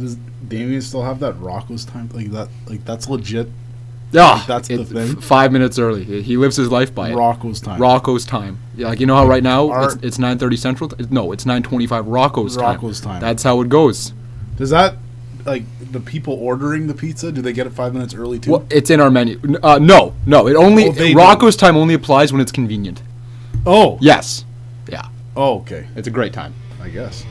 Does Damien still have that Rocco's time? Like that's legit. Yeah, Like, that's the thing. 5 minutes early. He lives his life by it. Rocco's time. Rocco's time. Yeah, like you know how right now it's 9:30 Central. No, it's 9:25 Rocco's time. Rocco's time. That's how it goes. Does that like the people ordering the pizza? Do they get it 5 minutes early too? Well, it's in our menu. No. It only Rocco's time only applies when it's convenient. Oh. Yes. Yeah. Oh, okay. It's a great time. I guess.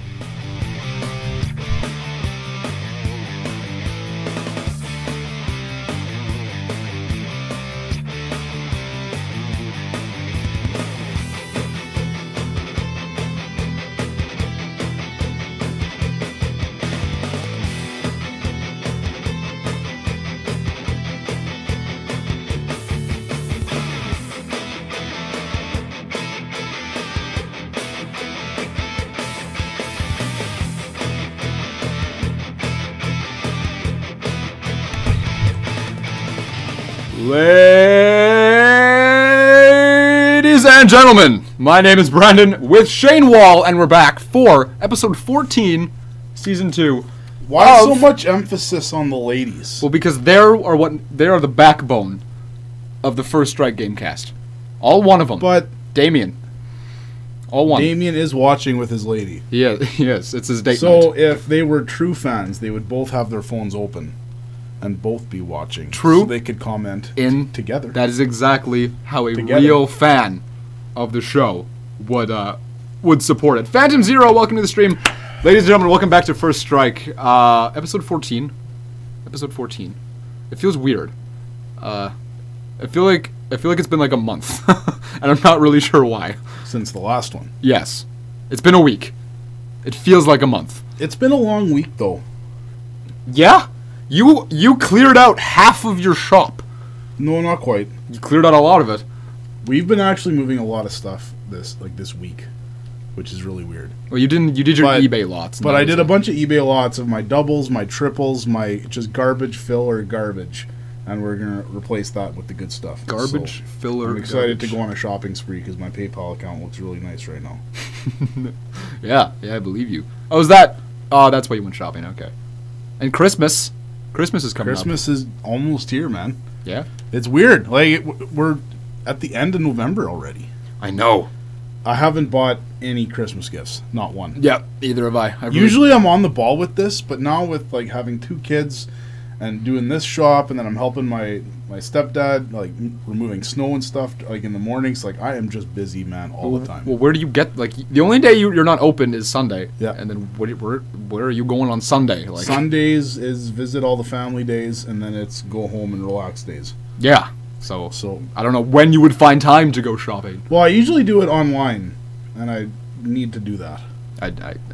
Ladies and gentlemen, my name is Brandon with Shane Wall, and we're back for episode 14, season 2. Why so much emphasis on the ladies? Well, because they are the backbone of the First Strike Gamecast. All one of them. But Damien. All one. Damien is watching with his lady. Yes, it's his date So night. if they were true fans, they would both have their phones open and both be watching. True. So they could comment together. That is exactly how a Together. real fan of the show would support it. Phantom Zero, welcome to the stream. Ladies and gentlemen, welcome back to First Strike. Episode 14. Episode 14. It feels weird. I feel like it's been like a month. And I'm not really sure why. Since the last one. Yes. It's been a week. It feels like a month. It's been a long week though. Yeah? You cleared out half of your shop. No, not quite. You cleared out a lot of it. We've been actually moving a lot of stuff this week, which is really weird. Well, you did your eBay lots. But I did a bunch of eBay lots of my doubles, my triples, my just garbage filler garbage, and we're gonna replace that with the good stuff. Garbage filler. I'm excited to go on a shopping spree because my PayPal account looks really nice right now. Yeah, I believe you. Oh, is that? Oh, that's why you went shopping. Okay. And Christmas is coming up. Christmas is almost here, man. Yeah. It's weird. Like we're at the end of November already. I know. I haven't bought any Christmas gifts, not one. Yeah, neither have I. Usually I'm on the ball with this, but now with like having 2 kids and doing this shop, and then I'm helping my stepdad like removing snow and stuff like in the mornings. Like I am just busy, man, all the time. Well, where do you get like the only day you're not open is Sunday? Yeah. And then where are you going on Sunday? Like Sundays is visit all the family days, and then it's go home and relax days. Yeah. So I don't know when you would find time to go shopping. Well, I usually do it online, and I need to do that. I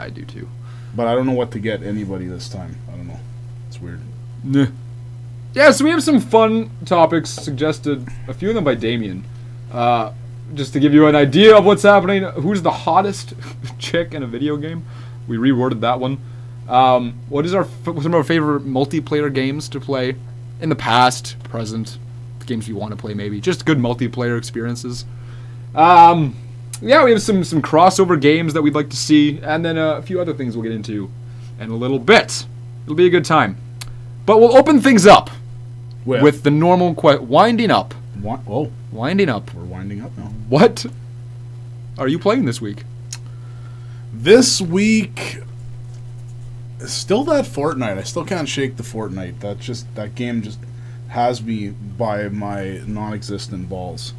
do too. But I don't know what to get anybody this time. I don't know. It's weird. Nah. Yeah, so we have some fun topics suggested, a few of them by Damien. Just to give you an idea of what's happening, who's the hottest chick in a video game? We reworded that one. What is some of our favorite multiplayer games to play in the past, present, games we want to play maybe, just good multiplayer experiences. Yeah, we have some crossover games that we'd like to see, and then a few other things we'll get into in a little bit. It'll be a good time. But we'll open things up with the normal winding up. Winding up. We're winding up now. What are you playing this week? This week, still that Fortnite. I still can't shake the Fortnite. That game just has me by my non-existent balls,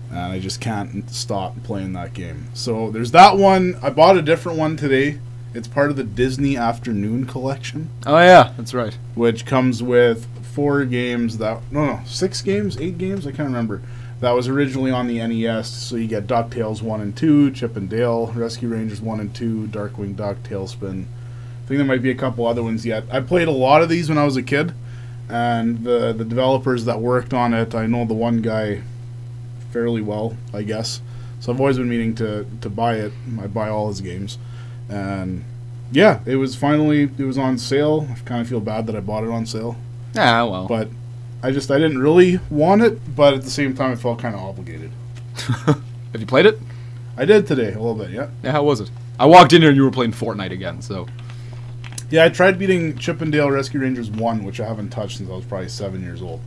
and I just can't stop playing that game. So there's that one. I bought a different one today. It's part of the Disney Afternoon collection. Oh yeah, that's right. Which comes with 6 games, 8 games, I can't remember. That was originally on the NES, so you get DuckTales 1 and 2, Chip and Dale, Rescue Rangers 1 and 2, Darkwing Duck, Tailspin. I think there might be a couple other ones yet. I played a lot of these when I was a kid, and the developers that worked on it, I know the one guy fairly well, I guess. So I've always been meaning to buy it. I buy all his games. And yeah, it was on sale. I kind of feel bad that I bought it on sale. Yeah, well. But I didn't really want it, but at the same time I felt kind of obligated. Have you played it? I did today, a little bit, yeah. Yeah, how was it? I walked in here and you were playing Fortnite again, so. Yeah, I tried beating Chip and Dale Rescue Rangers 1, which I haven't touched since I was probably 7 years old.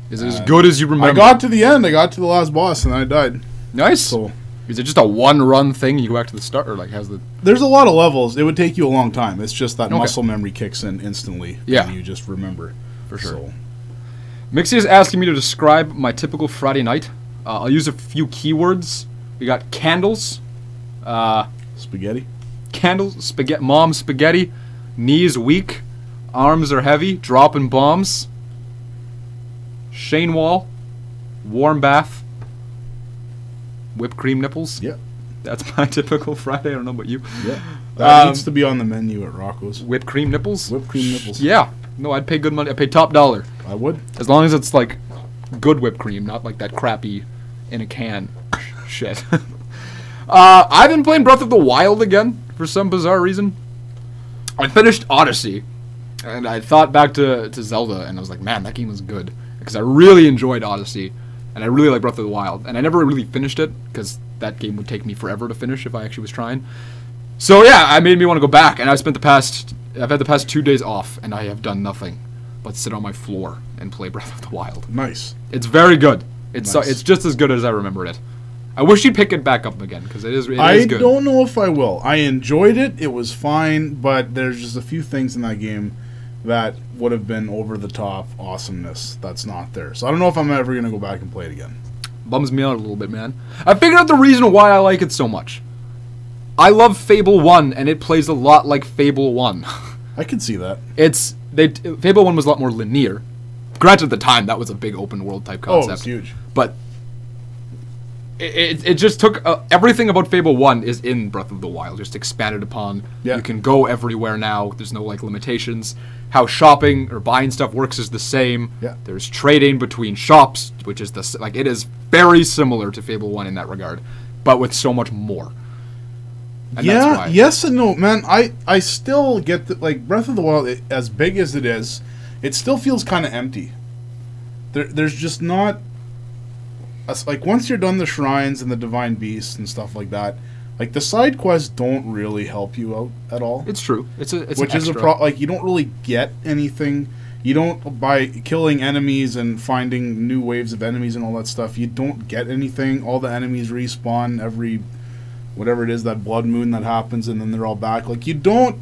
Is it as good as you remember? I got to the end. I got to the last boss, and I died. Nice. So, is it just a one-run thing? You go back to the start, or like has the? There's a lot of levels. It would take you a long time. It's just that muscle memory kicks in instantly. Yeah. And you just remember. For sure. So. Mixie is asking me to describe my typical Friday night. I'll use a few keywords. We got candles. Spaghetti. Candles, spaghetti, mom spaghetti, knees weak, arms are heavy, dropping bombs, Shane Wall, warm bath, whipped cream nipples. Yeah. That's my typical Friday. I don't know about you. Yeah. That needs to be on the menu at Rocco's. Whipped cream nipples? Whipped cream nipples. Yeah. No, I'd pay good money. I'd pay top dollar. I would. As long as it's like good whipped cream, not like that crappy in a can shit. I've been playing Breath of the Wild again for some bizarre reason. I finished Odyssey, and I thought back to Zelda, and I was like, man, that game was good. Because I really enjoyed Odyssey, and I really like Breath of the Wild. And I never really finished it, because that game would take me forever to finish if I actually was trying. So yeah, it made me want to go back, and I've had the past 2 days off, and I have done nothing but sit on my floor and play Breath of the Wild. Nice. It's very good. It's Nice. it's just as good as I remembered it. I wish you'd pick it back up again, because it is good. I don't know if I will. I enjoyed it. It was fine, but there's just a few things in that game that would have been over-the-top awesomeness that's not there. So I don't know if I'm ever going to go back and play it again. Bums me out a little bit, man. I figured out the reason why I like it so much. I love Fable 1, and it plays a lot like Fable 1. I could see that. Fable 1 was a lot more linear. Granted, at the time, that was a big open-world type concept. Oh, it's huge. But it just took... everything about Fable 1 is in Breath of the Wild, just expanded upon. Yeah. You can go everywhere now. There's no, like, limitations. How shopping or buying stuff works is the same. Yeah. There's trading between shops, which is it is very similar to Fable 1 in that regard, but with so much more. And yeah, that's why. Yes and no, man. I still get that, like, Breath of the Wild, as big as it is, it still feels kind of empty. There's just not... Like, once you're done the shrines and the divine beasts and stuff like that, like, the side quests don't really help you out at all. It's true. It's which is a problem. Like, you don't really get anything. You don't, by killing enemies and finding new waves of enemies and all that stuff, you don't get anything. All the enemies respawn every, whatever it is, that blood moon that happens, and then they're all back. Like, you don't,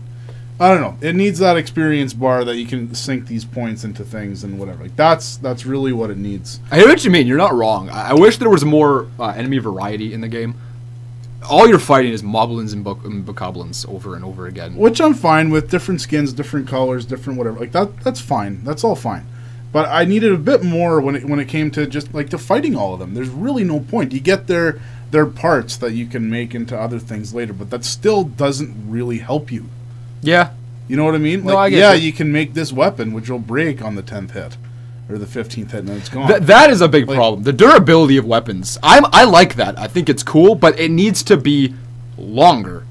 I don't know. It needs that experience bar that you can sink these points into things and whatever. Like, that's really what it needs. I hear what you mean. You're not wrong. I wish there was more enemy variety in the game. All you're fighting is moblins and bokoblins over and over again. Which I'm fine with. Different skins, different colors, different whatever. Like, that's fine. That's all fine. But I needed a bit more when it came to just, like, to fighting all of them. There's really no point. You get their parts that you can make into other things later, but that still doesn't really help you. Yeah. You know what I mean? Like, no, I get you can make this weapon, which will break on the 10th hit. Or the 15th hit, and then it's gone. That is a big problem. The durability of weapons. I like that. I think it's cool, but it needs to be longer.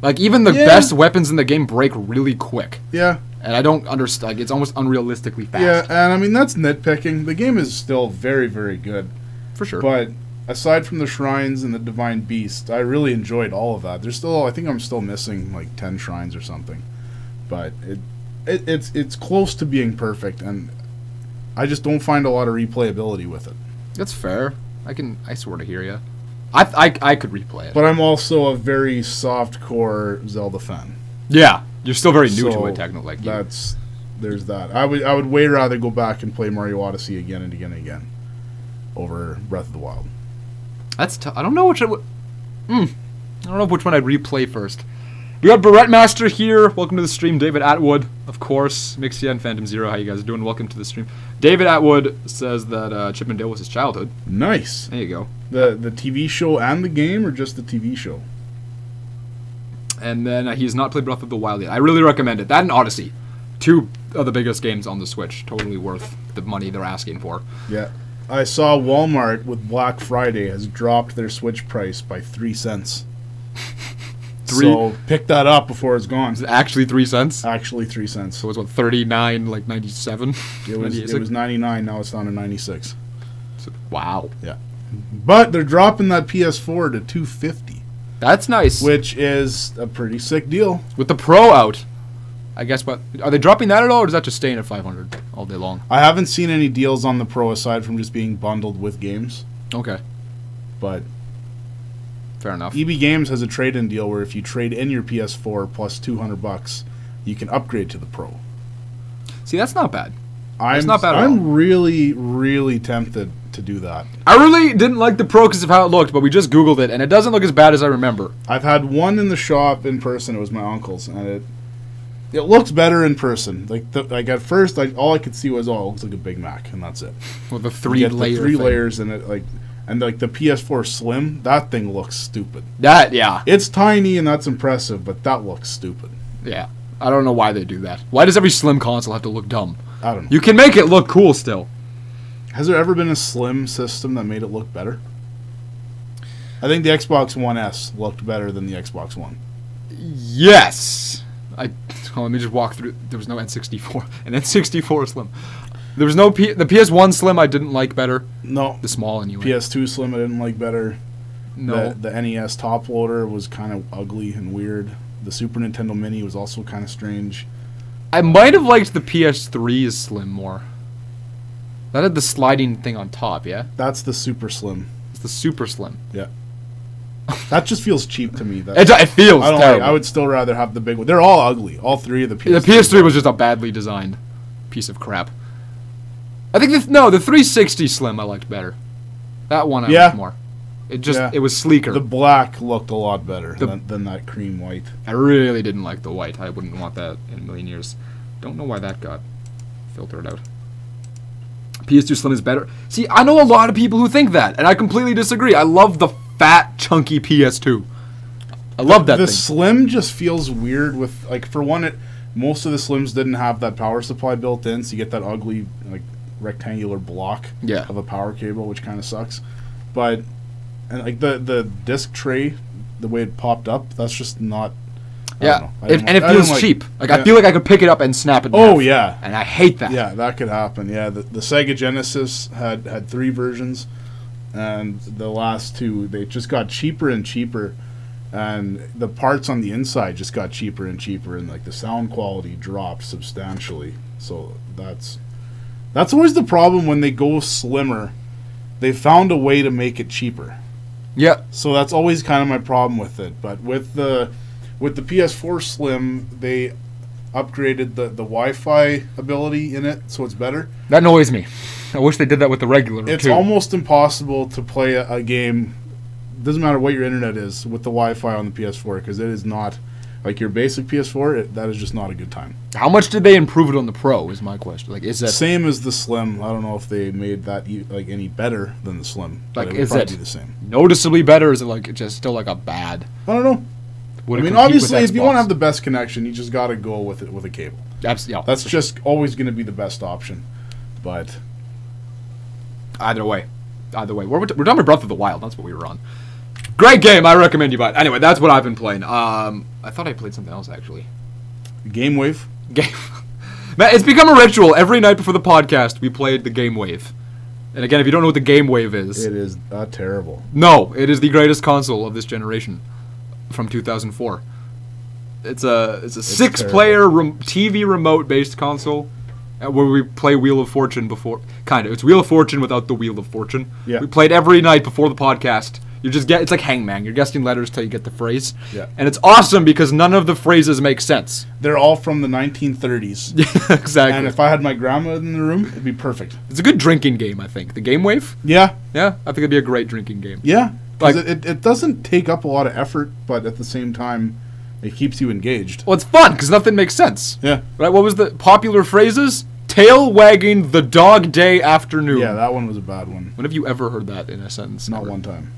Like, even the best weapons in the game break really quick. Yeah. And I don't understand. Like, it's almost unrealistically fast. Yeah, and I mean, that's nitpicking. The game is still very, very good. For sure. But aside from the shrines and the divine beast, I really enjoyed all of that. There's still, I think I'm still missing like 10 shrines or something. But it's close to being perfect, and I just don't find a lot of replayability with it. That's fair. I sort of hear you. I could replay it. But I'm also a very soft-core Zelda fan. Yeah, you're still very new to it, technically. Like there's that. I would way rather go back and play Mario Odyssey again and again and again over Breath of the Wild. That's tough. I don't know which I don't know which one I'd replay first. We got Barrett Master here. Welcome to the stream. David Atwood, of course. Mixia and Phantom Zero. How you guys doing? Welcome to the stream. David Atwood says that Chip and Dale was his childhood. Nice. There you go. The TV show and the game, or just the TV show? And then he's not played Breath of the Wild yet. I really recommend it. That and Odyssey. Two of the biggest games on the Switch. Totally worth the money they're asking for. Yeah. I saw Walmart with Black Friday has dropped their Switch price by 3 cents. So pick that up before it's gone. Is it actually 3 cents? Actually 3 cents. So it was what, 39, like 97? It was 99, now it's down to 96. So, wow. Yeah. But they're dropping that PS4 to $250. That's nice. Which is a pretty sick deal. With the Pro out. I guess, but are they dropping that at all, or is that just staying at 500 all day long? I haven't seen any deals on the Pro aside from just being bundled with games. Okay. But fair enough. EB Games has a trade-in deal where if you trade in your PS4 plus $200, you can upgrade to the Pro. See, that's not bad. That's not bad at all. I'm really, really tempted to do that. I really didn't like the Pro because of how it looked, but we just Googled it, and it doesn't look as bad as I remember. I've had one in the shop in person. It was my uncle's, and it looks better in person. Like at first, all I could see was, oh, it looks like a Big Mac, and that's it. With the three layers in it, and the PS4 Slim, that thing looks stupid. Yeah. It's tiny and that's impressive, but that looks stupid. Yeah. I don't know why they do that. Why does every Slim console have to look dumb? I don't know. You can make it look cool still. Has there ever been a Slim system that made it look better? I think the Xbox One S looked better than the Xbox One. Yes. Let me just walk through. There was no N64. An N64 Slim. There was no the PS1 Slim I didn't like better. No. The small anyway. PS2 Slim I didn't like better. No. The NES top loader was kind of ugly and weird. The Super Nintendo Mini was also kind of strange. I might have liked the PS3's Slim more. That had the sliding thing on top, yeah? That's the Super Slim. It's the Super Slim. Yeah. That just feels cheap to me. It feels terrible. I would still rather have the big one. They're all ugly. All three of the PS3. The PS3 was just a badly designed piece of crap. I think the 360 Slim I liked better. That one I liked more. It was sleeker. The black looked a lot better than that cream white. I really didn't like the white. I wouldn't want that in a million years. Don't know why that got filtered out. PS2 Slim is better. See, I know a lot of people who think that, and I completely disagree. I love the fat, chunky PS2. I love that thing. The Slim just feels weird with, like, for one, most of the Slims didn't have that power supply built in, so you get that ugly, like, rectangular block of a power cable, which kind of sucks. But, and like, the disc tray, the way it popped up, that's just not... Yeah, and it feels cheap. Like, I feel like I could pick it up and snap it Oh, half. yeah. And I hate that. Yeah, that could happen. Yeah, the Sega Genesis had 3 versions, and the last 2, they just got cheaper and cheaper, and the parts on the inside just got cheaper and cheaper, and, like, the sound quality dropped substantially. So that's always the problem when they go slimmer. They found a way to make it cheaper. Yeah. So that's always kind of my problem with it. But with the PS4 Slim, they upgraded the Wi-Fi ability in it, so it's better. That annoys me. I wish they did that with the regular, It's too. almost impossible to play a game, doesn't matter what your internet is, with the Wi-Fi on the PS4, because it is not, like your basic PS4, that is just not a good time. How much did they improve it on the Pro, is my question. Like, is that... Same as the Slim. I don't know if they made that like any better than the Slim. Like, it would is probably it be the same. Noticeably better, or is it, like, just still, like, a bad... I don't know. I mean, obviously, if you want to have the best connection, you just got to go with it with a cable. Yeah, that's just always going to be the best option. But either way, we're talking about Breath of the Wild. That's what we were on. Great game. I recommend you buy it. Anyway, that's what I've been playing. I thought I played something else actually. Game Wave. Man, it's become a ritual. Every night before the podcast, we played the Game Wave. And again, if you don't know what the Game Wave is, it is terrible. No, it is the greatest console of this generation. From 2004. It's a 6-player TV remote-based console where we play Wheel of Fortune before. Kind of. It's Wheel of Fortune without the Wheel of Fortune. Yeah. We played every night before the podcast. It's like Hangman. You're guessing letters till you get the phrase. Yeah. And it's awesome because none of the phrases make sense. They're all from the 1930s. Yeah, exactly. And if I had my grandma in the room, it'd be perfect. It's a good drinking game, I think. The Game Wave? Yeah. Yeah, I think it'd be a great drinking game. Yeah. Like, it doesn't take up a lot of effort, but at the same time, it keeps you engaged. Well, it's fun because nothing makes sense. Yeah. Right? What was the popular phrases? Tail wagging the dog day afternoon. Yeah, that one was a bad one. When have you ever heard that in a sentence? Not one time.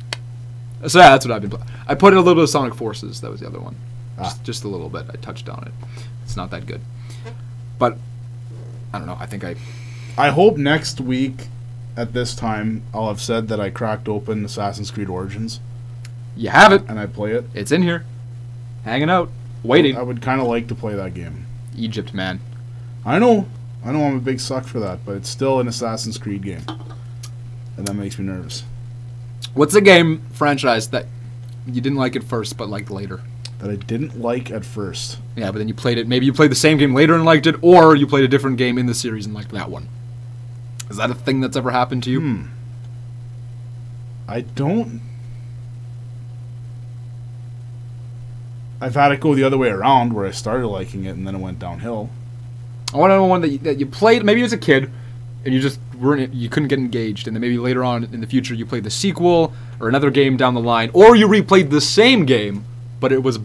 So yeah, that's what I've been playing. I put in a little bit of Sonic Forces. That was the other one. Just a little bit. I touched on it. It's not that good. But, I don't know. I hope next week... At this time, I'll have said that I cracked open Assassin's Creed Origins. You have it. And I play it. It's in here. Hanging out. Waiting. I would kind of like to play that game. Egypt, man. I know I'm a big suck for that, but it's still an Assassin's Creed game. And that makes me nervous. What's a game franchise that you didn't like at first, but liked later? that I didn't like at first. Yeah, but then you played it. Maybe you played the same game later and liked it, or you played a different game in the series and liked that one. Is that a thing that's ever happened to you? I don't. I've had it go the other way around, where I started liking it and then it went downhill. I want to know one that you played maybe as a kid, and you couldn't get engaged, and then maybe later on in the future you played the sequel or another game down the line, or you replayed the same game, but it was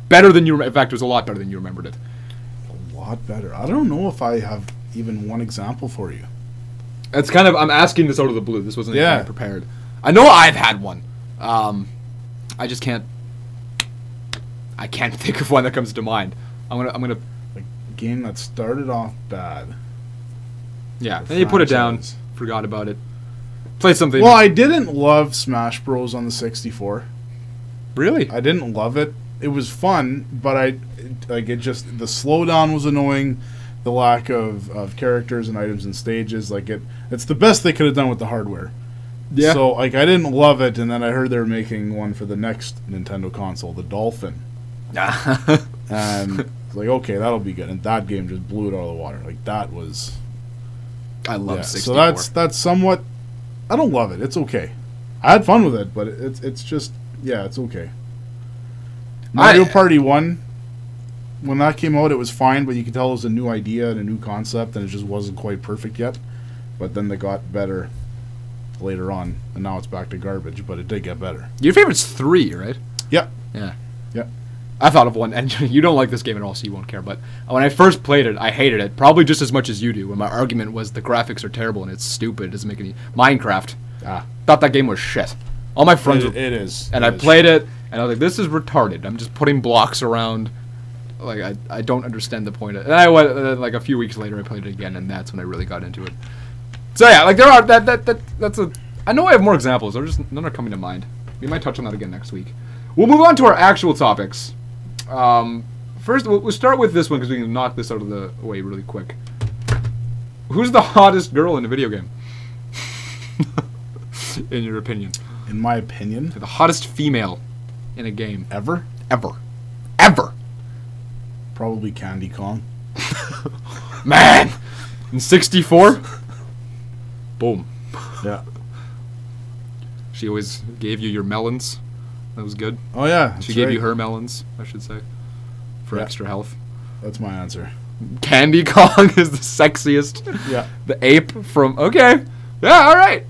better than you. In fact, it was a lot better than you remembered it. A lot better. I don't know if I have even one example for you. It's kind of, I'm asking this out of the blue. This wasn't anything I prepared. I know I've had one. I just can't. I can't think of one that comes to mind. I'm gonna. A game that started off bad. Yeah, and you put it down. Forgot about it. Played something. Well, I didn't love Smash Bros on the 64. Really? I didn't love it. It was fun, but it just, the slowdown was annoying. The lack of characters and items and stages, it's the best they could have done with the hardware. Yeah. So I didn't love it, and then I heard they were making one for the next Nintendo console, the Dolphin. And okay, that'll be good. And that game just blew it out of the water. That was. I love 64. So that's somewhat. I don't love it. It's okay. I had fun with it, but it's just it's okay. Mario Party 1. When that came out, it was fine, but you could tell it was a new idea and a new concept, and it just wasn't quite perfect yet. But then they got better later on, and now it's back to garbage, but it did get better. Your favorite's 3, right? Yeah. Yeah. Yeah. I thought of one, and you don't like this game at all, so you won't care, but when I first played it, I hated it, probably just as much as you do, and my argument was the graphics are terrible and it's stupid, it doesn't make any... Minecraft. Thought that game was shit. All my friends It is. And I played it, and I was like, this is retarded. I'm just putting blocks around... I don't understand the point of it. And I went, a few weeks later, I played it again, and that's when I really got into it. So yeah, there are that's a. I know I have more examples. They're just none are coming to mind. We might touch on that again next week. We'll move on to our actual topics. First, we'll start with this one because we can knock this out of the way really quick. Who's the hottest girl in a video game? In your opinion? In my opinion, the hottest female in a game ever. Probably Candy Kong. Man! In 64? Boom. Yeah. She always gave you your melons. That was good. Oh, yeah. She gave you her melons, I should say. For extra health. That's my answer. Candy Kong is the sexiest. Yeah. The ape from... Okay. Yeah, alright.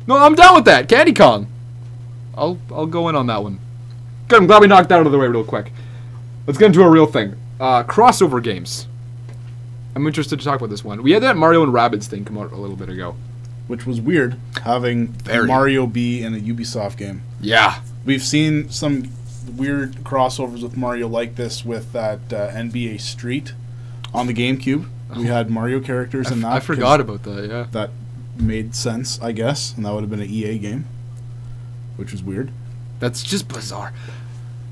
No, I'm down with that. Candy Kong. I'll go in on that one. Good, I'm glad we knocked that out of the way real quick. Let's get into a real thing. Crossover games. I'm interested to talk about this one. We had that Mario and Rabbids thing come out a little bit ago. Which was weird, having Mario be in a Ubisoft game. Yeah. We've seen some weird crossovers with Mario like this with that NBA Street on the GameCube. We had Mario characters in that. I forgot about that, yeah. That made sense, I guess, and that would have been an EA game, which was weird. That's just bizarre.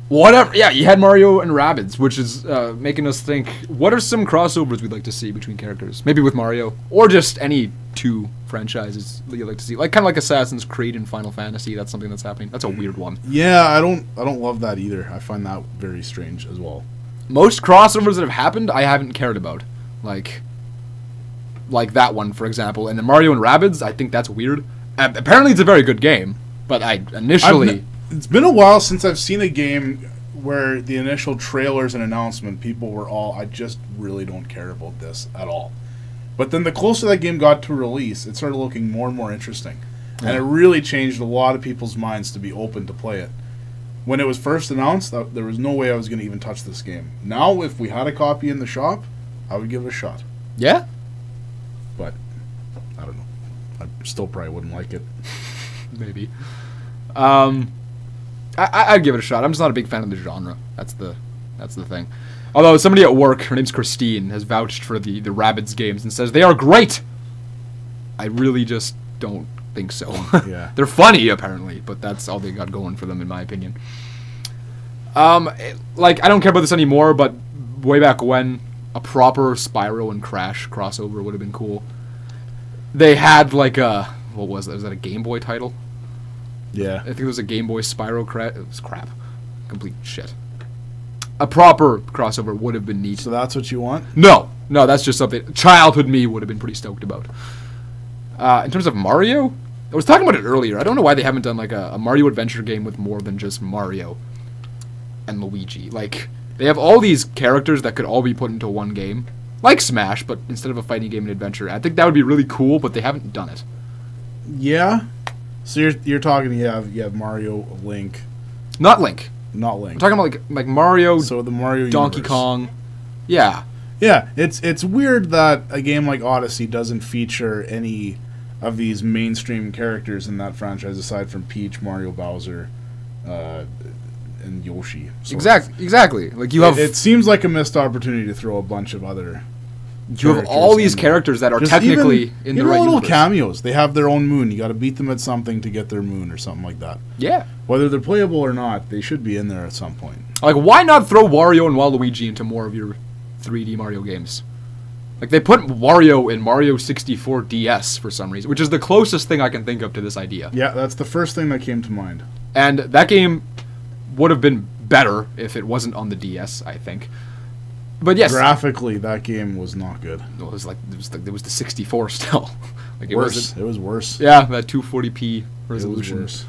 Whatever. Yeah, you had Mario and Rabbids, which is making us think, what are some crossovers we'd like to see between characters? Maybe with Mario, or just any two franchises that you'd like to see. Kind of like Assassin's Creed and Final Fantasy. That's something that's happening. That's a weird one. Yeah, I don't love that either. I find that very strange as well. Most crossovers that have happened, I haven't cared about. Like that one, for example. And the Mario and Rabbids, I think that's weird. Apparently it's a very good game, but it's been a while since I've seen a game where the initial trailers and announcement, people were all, I just really don't care about this at all. But then the closer that game got to release, it started looking more and more interesting. Yeah. And it really changed a lot of people's minds to be open to play it. When it was first announced, there was no way I was going to even touch this game. Now, if we had a copy in the shop, I would give it a shot. Yeah? But, I don't know. I still probably wouldn't like it. Maybe. I'd give it a shot. I'm just not a big fan of the genre. That's the thing. Although somebody at work, her name's Christine, has vouched for the Rabbids games and says they are great. I really just don't think so. Yeah. They're funny apparently, but that's all they got going for them in my opinion. I don't care about this anymore, but way back when, a proper Spyro and Crash crossover would have been cool. They had what was that? Was that a Game Boy title? Yeah. I think it was a Game Boy Spyro Crash. It was crap. complete shit. A proper crossover would have been neat. So that's what you want? No, that's just something childhood me would have been pretty stoked about. In terms of Mario, I was talking about it earlier. I don't know why they haven't done like a Mario adventure game with more than just Mario and Luigi. Like, they have all these characters that could all be put into one game, like Smash, but instead of a fighting game and adventure. I think that would be really cool, but they haven't done it. Yeah. So you're talking. You have Mario, Link. Not Link. Not Link. I'm talking about like Mario. So the Mario Donkey universe. Kong. Yeah. Yeah. It's weird that a game like Odyssey doesn't feature any of these mainstream characters in that franchise aside from Peach, Mario, Bowser, and Yoshi. Exactly. Like you have. It seems like a missed opportunity to throw a bunch of other. You have all these characters that are technically in the right little universe. cameos. They have their own moon. You got to beat them at something to get their moon or something like that. Yeah. Whether they're playable or not, they should be in there at some point. Like, why not throw Wario and Waluigi into more of your 3D Mario games? Like, they put Wario in Mario 64 DS for some reason, which is the closest thing I can think of to this idea. Yeah, that's the first thing that came to mind. And that game would have been better if it wasn't on the DS, I think. But yes, graphically, that game was not good. It was the 64 still. Like it was worse. Yeah, that 240p resolution. It was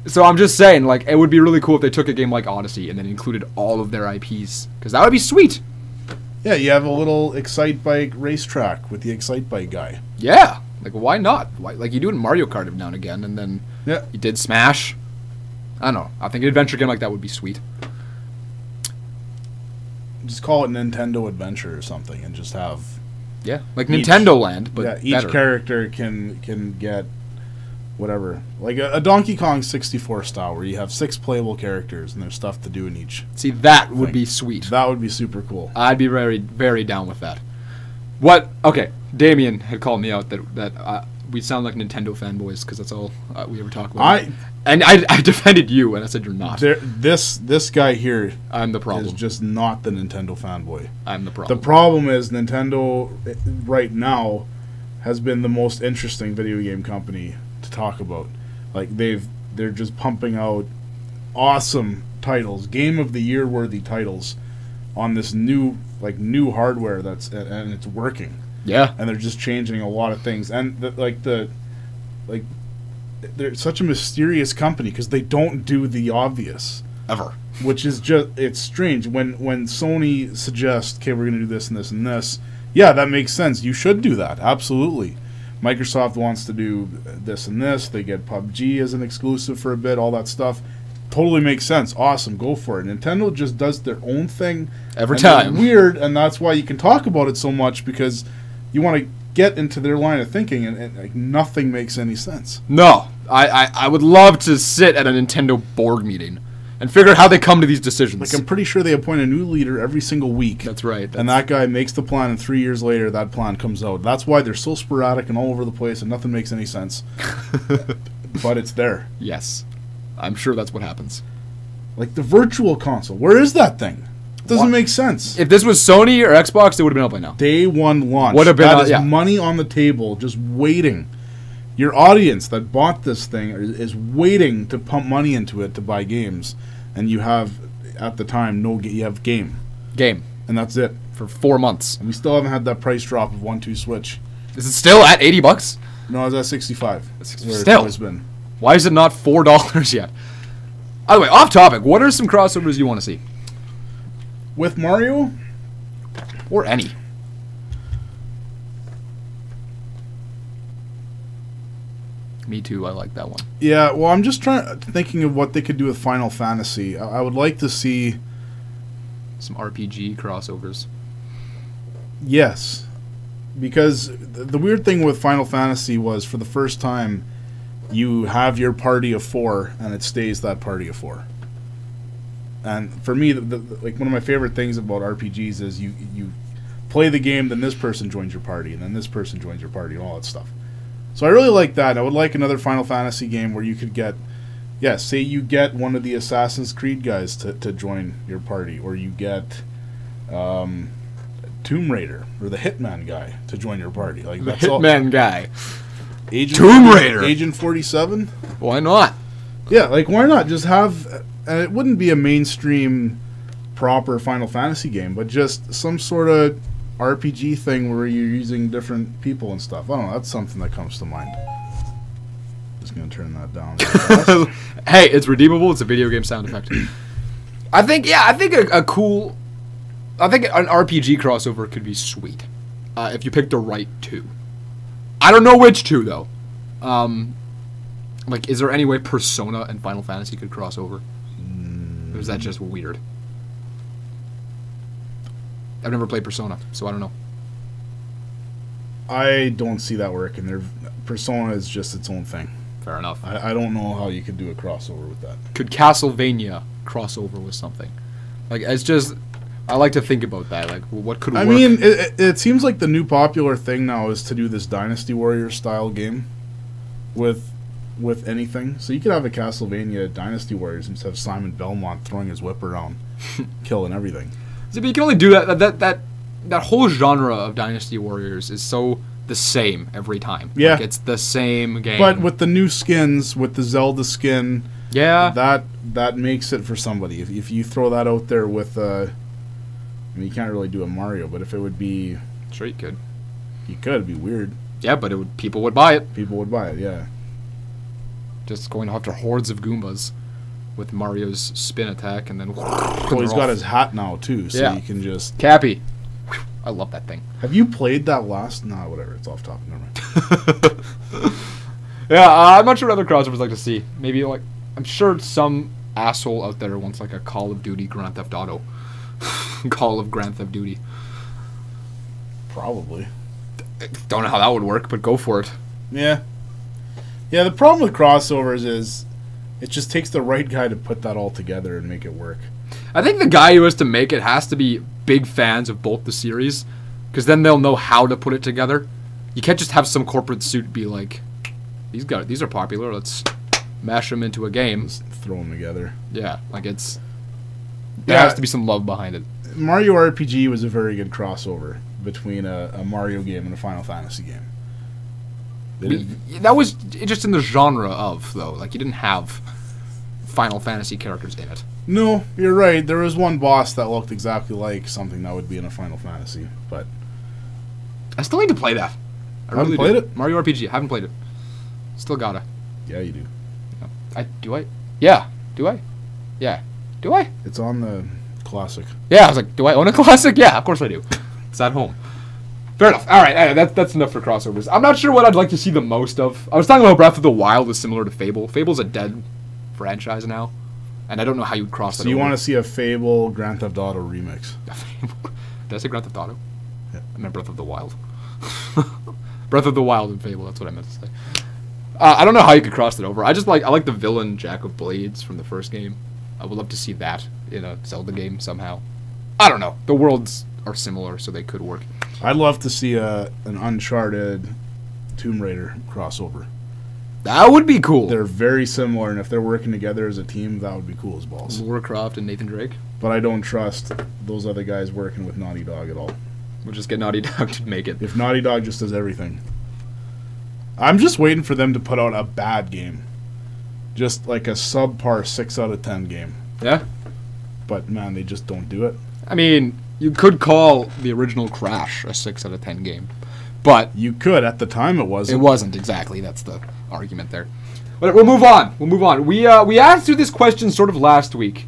worse. So I'm just saying, like, it would be really cool if they took a game like Odyssey and then included all of their IPs, because that would be sweet. Yeah, you have a little Excite Bike racetrack with the Excite Bike guy. Yeah, like why not? Why, like you do it in Mario Kart every now and again, and then you did Smash. I don't know. I think an adventure game like that would be sweet. Just call it Nintendo Adventure or something, and just have like Nintendo Land, but each better. character can get whatever, like a Donkey Kong 64 style, where you have 6 playable characters and there's stuff to do in each. See, that would be sweet. That would be super cool. I'd be very, very down with that. What? Okay, Damien had called me out that we sound like Nintendo fanboys because that's all we ever talk about. I defended you, and I said you're not. This guy here, I'm the problem. Is just not the Nintendo fanboy. I'm the problem. The problem is Nintendo right now has been the most interesting video game company to talk about. Like they're just pumping out awesome titles, Game of the Year worthy titles on this new hardware and it's working. Yeah, and they're just changing a lot of things, and they're such a mysterious company because they don't do the obvious ever, which is it's strange. When Sony suggests, okay, we're going to do this and this and this, yeah, that makes sense. You should do that, absolutely. Microsoft wants to do this and this. They get PUBG as an exclusive for a bit, all that stuff. Totally makes sense. Awesome, go for it. Nintendo just does their own thing every time. Weird, and that's why you can talk about it so much, because you want to get into their line of thinking, and like, nothing makes any sense. No, I would love to sit at a Nintendo board meeting and figure out how they come to these decisions. Like, I'm pretty sure they appoint a new leader every single week. That's right. And that guy makes the plan, and 3 years later, that plan comes out. That's why they're so sporadic and all over the place, and nothing makes any sense. But it's there. Yes. I'm sure that's what happens. Like the Virtual Console. Where is that thing? It doesn't make sense. If this was Sony or Xbox, it would have been up by now. Day one launch. Would have been. That is money on the table, just waiting. Your audience that bought this thing is waiting to pump money into it to buy games, and you have, at the time, you have Game, and that's it for 4 months. And we still haven't had that price drop of 1-2 Switch. Is it still at $80? No, it was at 65. Still. Why is it not $4 yet? By the way, off topic, what are some crossovers you want to see? With Mario? Or any. Me too, I like that one. Yeah, well, I'm just thinking of what they could do with Final Fantasy. I would like to see some RPG crossovers. Yes. Because the weird thing with Final Fantasy was, for the first time, you have your party of 4, and it stays that party of 4. And for me, like, one of my favorite things about RPGs is you play the game, then this person joins your party, and then this person joins your party, and all that stuff. So I really like that. I would like another Final Fantasy game where you could get, say you get one of the Assassin's Creed guys to join your party, or you get Tomb Raider or the Hitman guy to join your party. Like, the Hitman guy. Tomb Raider. Agent 47? Why not? Yeah, like, why not? Just have and it wouldn't be a mainstream proper Final Fantasy game, but just some sort of RPG thing where you're using different people and stuff. I don't know. That's something that comes to mind. Just gonna turn that down. Hey, it's redeemable. It's a video game sound effect. I think an RPG crossover could be sweet if you pick the right two. I don't know which two though. Like, is there any way Persona and Final Fantasy could cross over? Or is that just weird? I've never played Persona, so I don't know. I don't see that working. Persona is just its own thing. Fair enough. I don't know how you could do a crossover with that. Could Castlevania cross over with something? Like, it's just... I like to think about that. Like, well, what could work? I mean, it seems like the new popular thing now is to do this Dynasty Warriors style game with anything. So you could have a Castlevania Dynasty Warriors and just have Simon Belmont throwing his whip around, killing everything. See, but you can only do that. That whole genre of Dynasty Warriors is so the same every time. Yeah, like, it's the same game. But with the new skins, with the Zelda skin, yeah, that makes it for somebody. If you throw that out there with, I mean, you can't really do a Mario, but if it would be, sure you could. You could. It'd be weird. Yeah, but people would buy it. People would buy it. Yeah. Just going after hordes of Goombas with Mario's spin attack, and then... Well, he's got his hat now, too, so you can just... Cappy. I love that thing. Have you played that last... Nah, whatever. It's off topic. Never mind. Yeah, I'm not sure what other crossovers like to see. Maybe, like... I'm sure some asshole out there wants, like, a Call of Duty Grand Theft Auto. Call of Grand Theft Duty. Probably. Don't know how that would work, but go for it. Yeah. Yeah, the problem with crossovers is it just takes the right guy to put that all together and make it work. I think the guy who has to make it has to be big fans of both the series, because then they'll know how to put it together. You can't just have some corporate suit be like, these are popular, let's mash them into a game. Just throw them together. Yeah, like there has to be some love behind it. Mario RPG was a very good crossover between a Mario game and a Final Fantasy game. That was just in the genre of, though. Like, you didn't have Final Fantasy characters in it. No, you're right. There was one boss that looked exactly like something that would be in a Final Fantasy, but... I still need to play that. I haven't played it? Mario RPG. I haven't played it. Still gotta. Yeah, you do. Do I? Yeah. Do I? Yeah. Do I? It's on the Classic. Yeah, I was like, do I own a Classic? Yeah, of course I do. It's at home. Fair enough. All right, that's enough for crossovers. I'm not sure what I'd like to see the most of. I was talking about Breath of the Wild is similar to Fable. Fable's a dead franchise now, and I don't know how you'd cross that over. So you want to see a Fable Grand Theft Auto remix? Did I say Grand Theft Auto? Yeah. I meant Breath of the Wild. Breath of the Wild and Fable, that's what I meant to say. I don't know how you could cross that over. I like the villain Jack of Blades from the first game. I would love to see that in a Zelda game somehow. I don't know. The worlds are similar, so they could work. I'd love to see an Uncharted Tomb Raider crossover. That would be cool. They're very similar, and if they're working together as a team, that would be cool as balls. Lara Croft and Nathan Drake. But I don't trust those other guys working with Naughty Dog at all. We'll just get Naughty Dog to make it. If Naughty Dog just does everything. I'm just waiting for them to put out a bad game. Just like a subpar 6 out of 10 game. Yeah? But, man, they just don't do it. I mean, you could call the original Crash a 6 out of 10 game. But... You could. At the time, it wasn't. It wasn't, exactly. That's the argument there. But we'll move on. We'll move on. We answered this question sort of last week.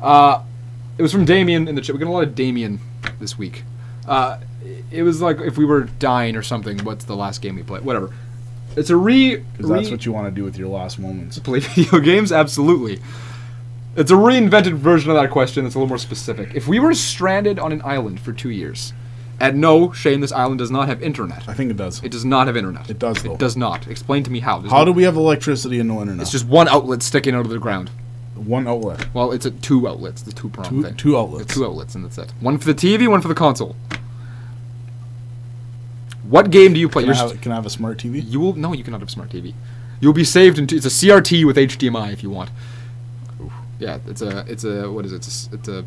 It was from Damien in the chat. We got a lot of Damien this week. It was like if we were dying or something, what's the last game we played? Whatever. It's a Because that's what you want to do with your last moments. Play video games? Absolutely. It's a reinvented version of that question that's a little more specific. If we were stranded on an island for 2 years, and no, Shane, this island does not have internet. I think it does. It does not have internet. It does, though. It does not. Explain to me how. How do we have electricity and no internet? It's just one outlet sticking out of the ground. One outlet. Well, it's two outlets. The two-prong thing. Two outlets. It's 2 outlets, and that's it. One for the TV, one for the console. What game do you play? Can I have a smart TV? No, you cannot have a smart TV. You'll be saved into... It's a CRT with HDMI if you want. Oof. Yeah, it's a what is it? It's a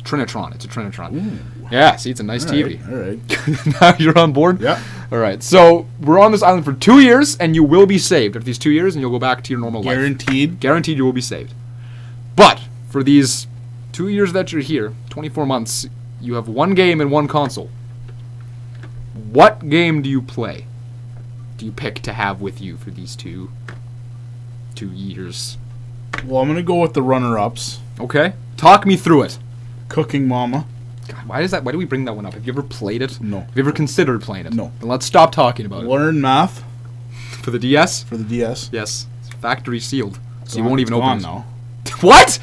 Trinitron. It's a Trinitron. Ooh. Yeah, see, it's a nice TV. All right. Now you're on board? Yeah. All right. So we're on this island for 2 years, and you will be saved after these 2 years, and you'll go back to your normal life. Guaranteed? Guaranteed you will be saved. But for these 2 years that you're here, 24 months, you have one game and one console. What game do you play? Do you pick to have with you for these 2 years? Well, I'm going to go with the runner-ups. Okay. Talk me through it. Cooking Mama. God, why do we bring that one up? Have you ever played it? No. Have you ever considered playing it? No. Then let's stop talking about it. Learn Math. For the DS? For the DS. Yes. It's factory sealed. So you Gone- won't even it's open gone it. now. What?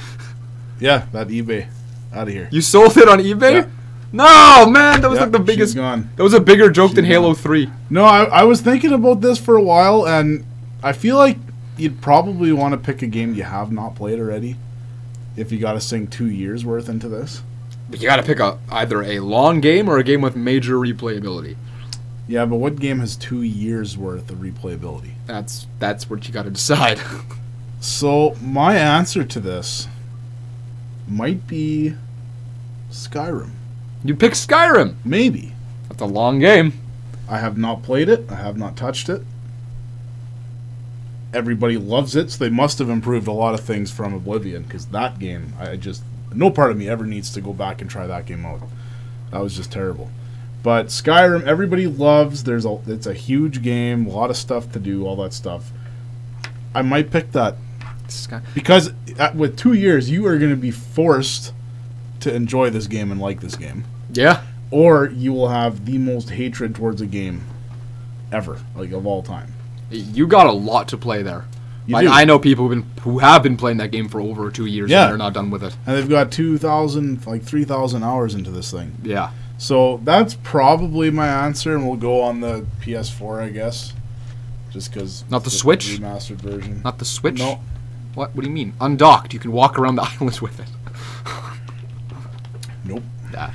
Yeah, that eBay. Out of here. You sold it on eBay? Yeah. No, man, that was Yeah, like the she's biggest. gone. That was a bigger joke She's than Halo gone. 3. No, I was thinking about this for a while, and I feel like you'd probably want to pick a game you have not played already if you got to sink 2 years worth into this. But you gotta pick either a long game or a game with major replayability. Yeah, but what game has 2 years worth of replayability? That's what you gotta decide. So my answer to this might be Skyrim. You pick Skyrim. Maybe. That's a long game. I have not played it. I have not touched it. Everybody loves it, so they must have improved a lot of things from Oblivion, because that game, no part of me ever needs to go back and try that game out. That was just terrible. But Skyrim, everybody loves. It's a huge game, a lot of stuff to do, all that stuff. I might pick that. Because with 2 years, you are going to be forced to enjoy this game and like this game. Yeah. Or you will have the most hatred towards a game ever, like of all time. You got a lot to play there. You Like do. I know people who have been playing that game for over 2 years Yeah. and they're not done with it. And they've got 2,000, like 3,000 hours into this thing. Yeah. So that's probably my answer, and we'll go on the PS4, I guess. Just because. Not the Switch? Remastered version. Not the Switch? No. What do you mean? Undocked. You can walk around the island with it. Nope. Yeah.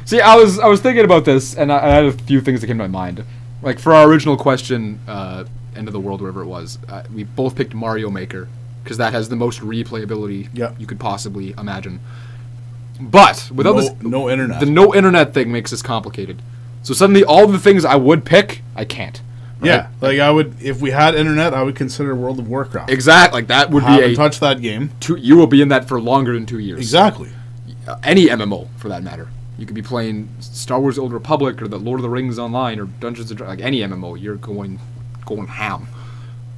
See, I was thinking about this, and I had a few things that came to my mind. Like, for our original question, End of the World, wherever it was, we both picked Mario Maker, because that has the most replayability you could possibly imagine. But, without no internet. the no internet thing makes this complicated. So suddenly, all the things I would pick, I can't. Right? Yeah, like I would, if we had internet, I would consider World of Warcraft. Exactly. Like, that would I be haven't touched that game. You will be in that for longer than 2 years. Exactly. Any MMO, for that matter. You could be playing Star Wars: Old Republic or the Lord of the Rings Online or Dungeons and Dragons. Like any MMO, you're going ham.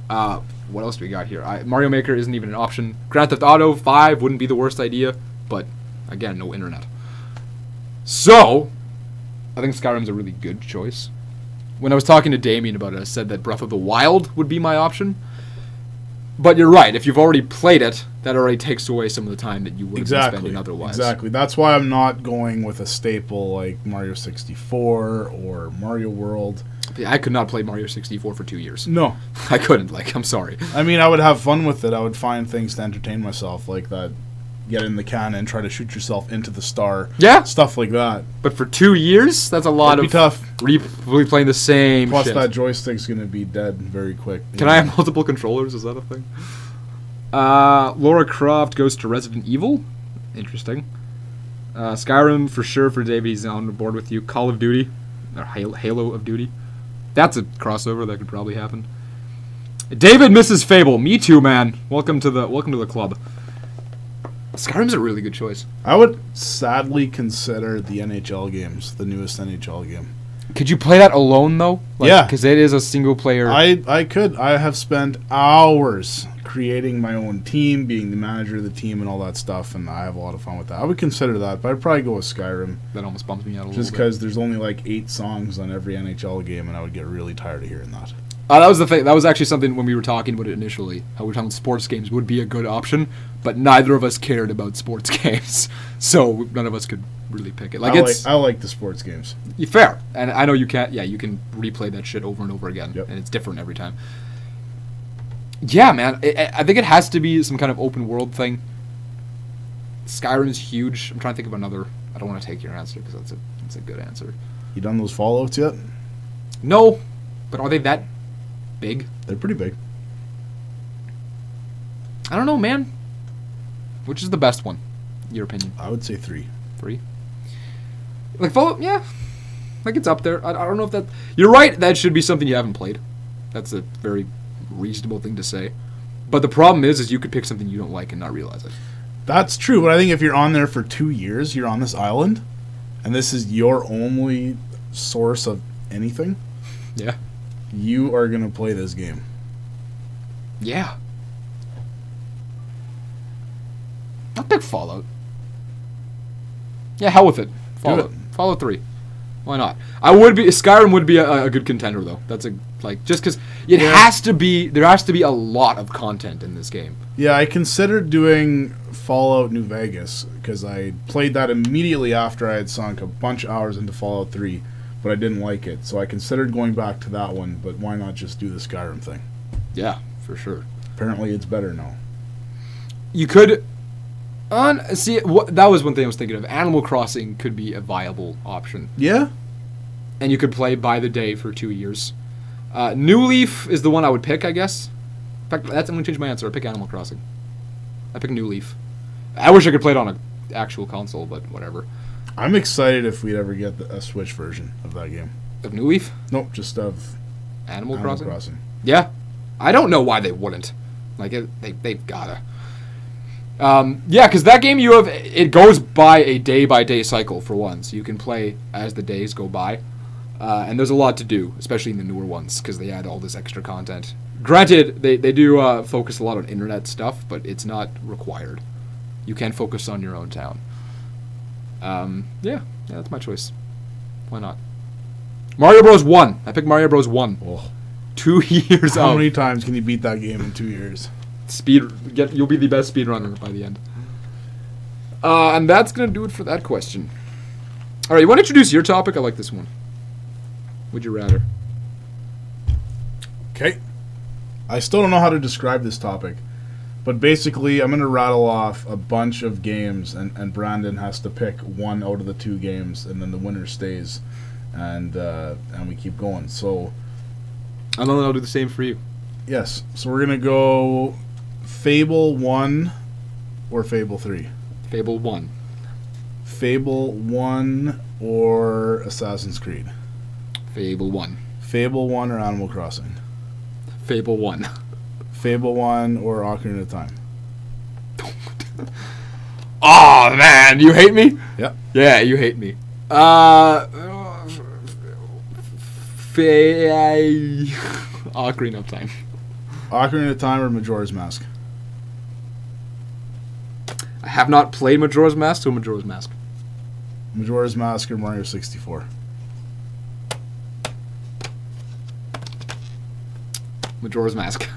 What else do we got here? Mario Maker isn't even an option. Grand Theft Auto 5 wouldn't be the worst idea, but again, no internet. So, I think Skyrim's a really good choice. When I was talking to Damien about it, I said that Breath of the Wild would be my option. But you're right. If you've already played it, that already takes away some of the time that you would have been spending otherwise. Exactly. That's why I'm not going with a staple like Mario 64 or Mario World. I could not play Mario 64 for 2 years. No. I couldn't. I'm sorry. I mean, I would have fun with it. I would find things to entertain myself, like that. Get in the cannon, try to shoot yourself into the star. Yeah. Stuff like that. But for 2 years, that's a lot It'd be tough. replaying the same Plus, shit. that joystick's going to be dead very quick. Can I have multiple controllers? Is that a thing? Lara Croft goes to Resident Evil. Interesting. Skyrim for sure for David. He's on board with you. Call of Duty. Or Halo of Duty. That's a crossover that could probably happen. David misses Fable. Me too, man. Welcome to the club. Skyrim's a really good choice. I would sadly consider the NHL games, the newest NHL game. Could you play that alone, though? Yeah. Because it is a single-player... I could. I have spent hours creating my own team, being the manager of the team and all that stuff, and I have a lot of fun with that. I would consider that, but I'd probably go with Skyrim. That almost bums me out a little Just bit. because there's only like 8 songs on every NHL game, and I would get really tired of hearing that. That was the thing. That was actually something when we were talking about it initially. How we were talking sports games would be a good option, but neither of us cared about sports games, so none of us could really pick it. I like the sports games. Fair, and I know you can't. Yeah, you can replay that shit over and over again, Yep. and it's different every time. Yeah, man. I think it has to be some kind of open world thing. Skyrim's huge. I'm trying to think of another. I don't want to take your answer because that's a good answer. You done those Fallouts yet? No, but are they that big? They're pretty big. I don't know, man. Which is the best one? Your opinion? I would say 3. 3. Like Fallout, yeah. Like it's up there. I don't know if that. You're right. That should be something you haven't played. That's a very reasonable thing to say. But the problem is you could pick something you don't like and not realize it. That's true, but I think if you're on there for 2 years, you're on this island, and this is your only source of anything. Yeah. You are gonna play this game. Yeah. I'll pick Fallout. Yeah, hell with it. Fallout. Fallout 3. Why not? Skyrim would be a good contender though. That's just because it has to be. There has to be a lot of content in this game. Yeah, I considered doing Fallout New Vegas because I played that immediately after I had sunk a bunch of hours into Fallout 3, but I didn't like it. So I considered going back to that one, but why not just do the Skyrim thing? Yeah, for sure. Apparently, it's better now. You could. That was one thing I was thinking of. Animal Crossing could be a viable option. Yeah. And you could play by the day for 2 years. New Leaf is the one I would pick, I guess. In fact, I'm going to change my answer. I pick Animal Crossing. I pick New Leaf. I wish I could play it on an actual console, but whatever. I'm excited if we'd ever get a Switch version of that game. Of New Leaf? Nope, just of Animal Crossing? Crossing. Yeah. I don't know why they wouldn't. They've gotta. Yeah, because that game it goes by a day-by-day cycle for one, so you can play as the days go by. And there's a lot to do, especially in the newer ones, because they add all this extra content. Granted, they do focus a lot on internet stuff, but it's not required. You can focus on your own town. Yeah, that's my choice. Why not? Mario Bros. 1. I picked Mario Bros. 1. Oh. 2 years How many times can you beat that game in 2 years? You'll be the best speedrunner by the end. And that's going to do it for that question. All right, you want to introduce your topic? I like this one. Would you rather? Okay. I still don't know how to describe this topic, but basically I'm going to rattle off a bunch of games, and Brandon has to pick one out of the 2 games, and then the winner stays, and we keep going. So, and then I'll do the same for you. Yes. So we're going to go Fable 1 or Fable 3. Fable 1. Fable 1 or Assassin's Creed. Fable 1. Fable 1 or Animal Crossing. Fable 1. Fable 1 or Ocarina of Time. Oh man, you hate me? Yep. Yeah, you hate me. Ocarina of Time. Ocarina of Time or Majora's Mask. I have not played Majora's Mask, so Majora's Mask. Majora's Mask or Mario 64. Majora's Mask.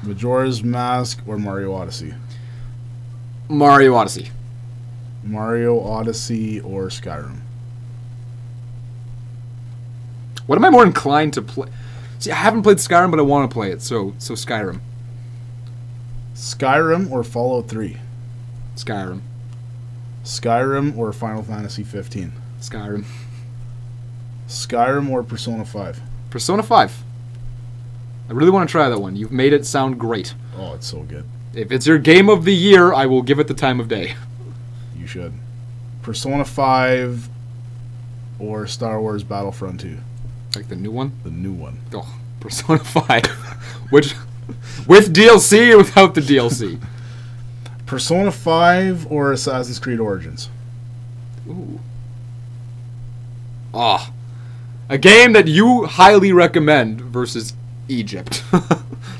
Majora's Mask or Mario Odyssey. Mario Odyssey. Mario Odyssey or Skyrim. What am I more inclined to play? See, I haven't played Skyrim, but I want to play it, so Skyrim. Skyrim or Fallout 3. Skyrim. Skyrim or Final Fantasy 15. Skyrim. Skyrim or Persona 5. Persona 5. I really want to try that one. You've made it sound great. Oh, it's so good. If it's your game of the year, I will give it the time of day. You should. Persona 5 or Star Wars Battlefront 2. Like the new one? The new one. Oh, Persona 5. Which, with DLC or without the DLC? Persona 5 or Assassin's Creed Origins. Ooh. Ah. A game that you highly recommend versus Egypt.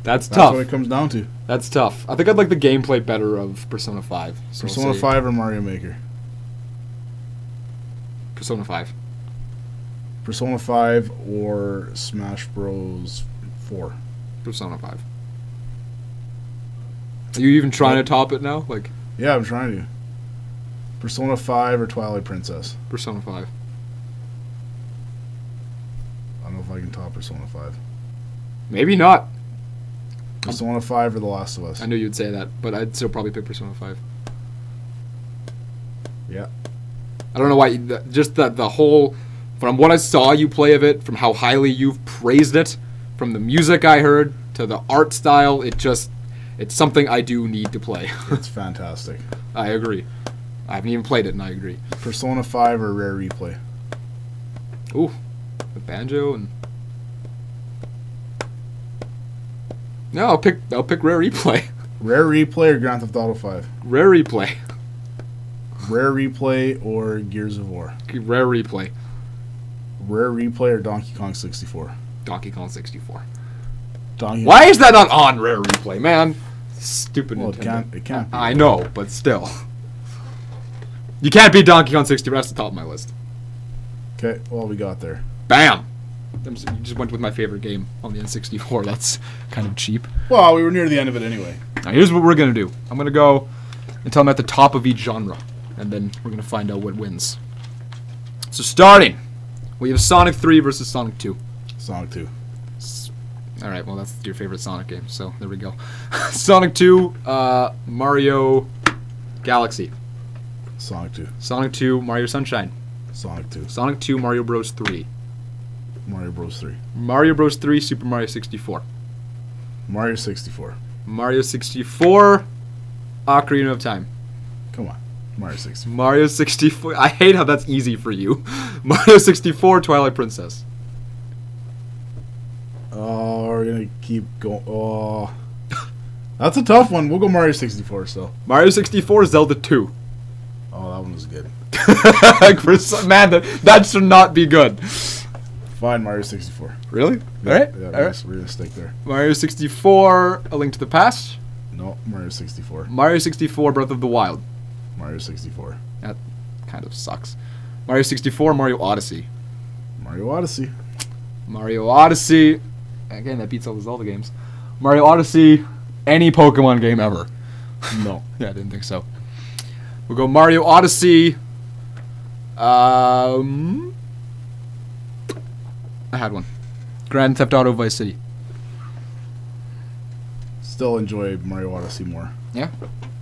That's tough. That's what it comes down to. That's tough. I think I'd like the gameplay better of Persona 5. So Persona 5 or Mario Maker. Persona 5. Persona 5 or Smash Bros. 4. Persona 5. Are you even trying to top it now? Like, yeah, I'm trying to. Persona 5 or Twilight Princess. Persona 5. I don't know if I can top Persona 5. Maybe not. Persona 5 or The Last of Us. I knew you'd say that, but I'd still probably pick Persona 5. Yeah. I don't know why. Just the whole, from what I saw you play of it, from how highly you've praised it, from the music I heard to the art style, it's something I do need to play. It's fantastic. I agree. I haven't even played it, and I agree. Persona 5 or Rare Replay. Ooh, with banjo and No, I'll pick Rare Replay. Rare Replay or Grand Theft Auto 5? Rare Replay. Rare Replay or Gears of War? Rare Replay. Rare Replay or Donkey Kong 64? Donkey Kong 64. Why is that not on Rare Replay, man? Stupid Nintendo. It can't be. I know, but still. You can't beat Donkey Kong 64. That's the top of my list. Okay, well, we got there. Bam! You just went with my favorite game on the N64. That's kind of cheap. Well, we were near the end of it anyway. Now, here's what we're going to do. I'm going to go until I'm at the top of each genre. And then we're going to find out what wins. So starting, we have Sonic 3 versus Sonic 2. Sonic 2. Alright, well that's your favorite Sonic game, so there we go. Sonic 2, Mario Galaxy. Sonic 2. Sonic 2, Mario Sunshine. Sonic 2. Sonic 2, Mario Bros. 3. Mario Bros. 3. Mario Bros. 3, Super Mario 64. Mario 64. Mario 64, Ocarina of Time. Come on. Mario 64. Mario 64, I hate how that's easy for you. Mario 64, Twilight Princess. Oh, we're going to keep going. Oh. That's a tough one. We'll go Mario 64, so. Mario 64, Zelda 2. Oh, that one was good. Man, that should not be good. Fine, Mario 64. Really? Yeah, Alright. Yeah, Alright. we're going to stick there. Mario 64, A Link to the Past. No, Mario 64. Mario 64, Breath of the Wild. Mario 64. That kind of sucks. Mario 64, Mario Odyssey. Mario Odyssey. Mario Odyssey. Again, that beats all the Zelda games. Mario Odyssey, any Pokemon game ever. No. Yeah, I didn't think so. We'll go Mario Odyssey. I had one. Grand Theft Auto Vice City. Still enjoy Mario Odyssey more. Yeah?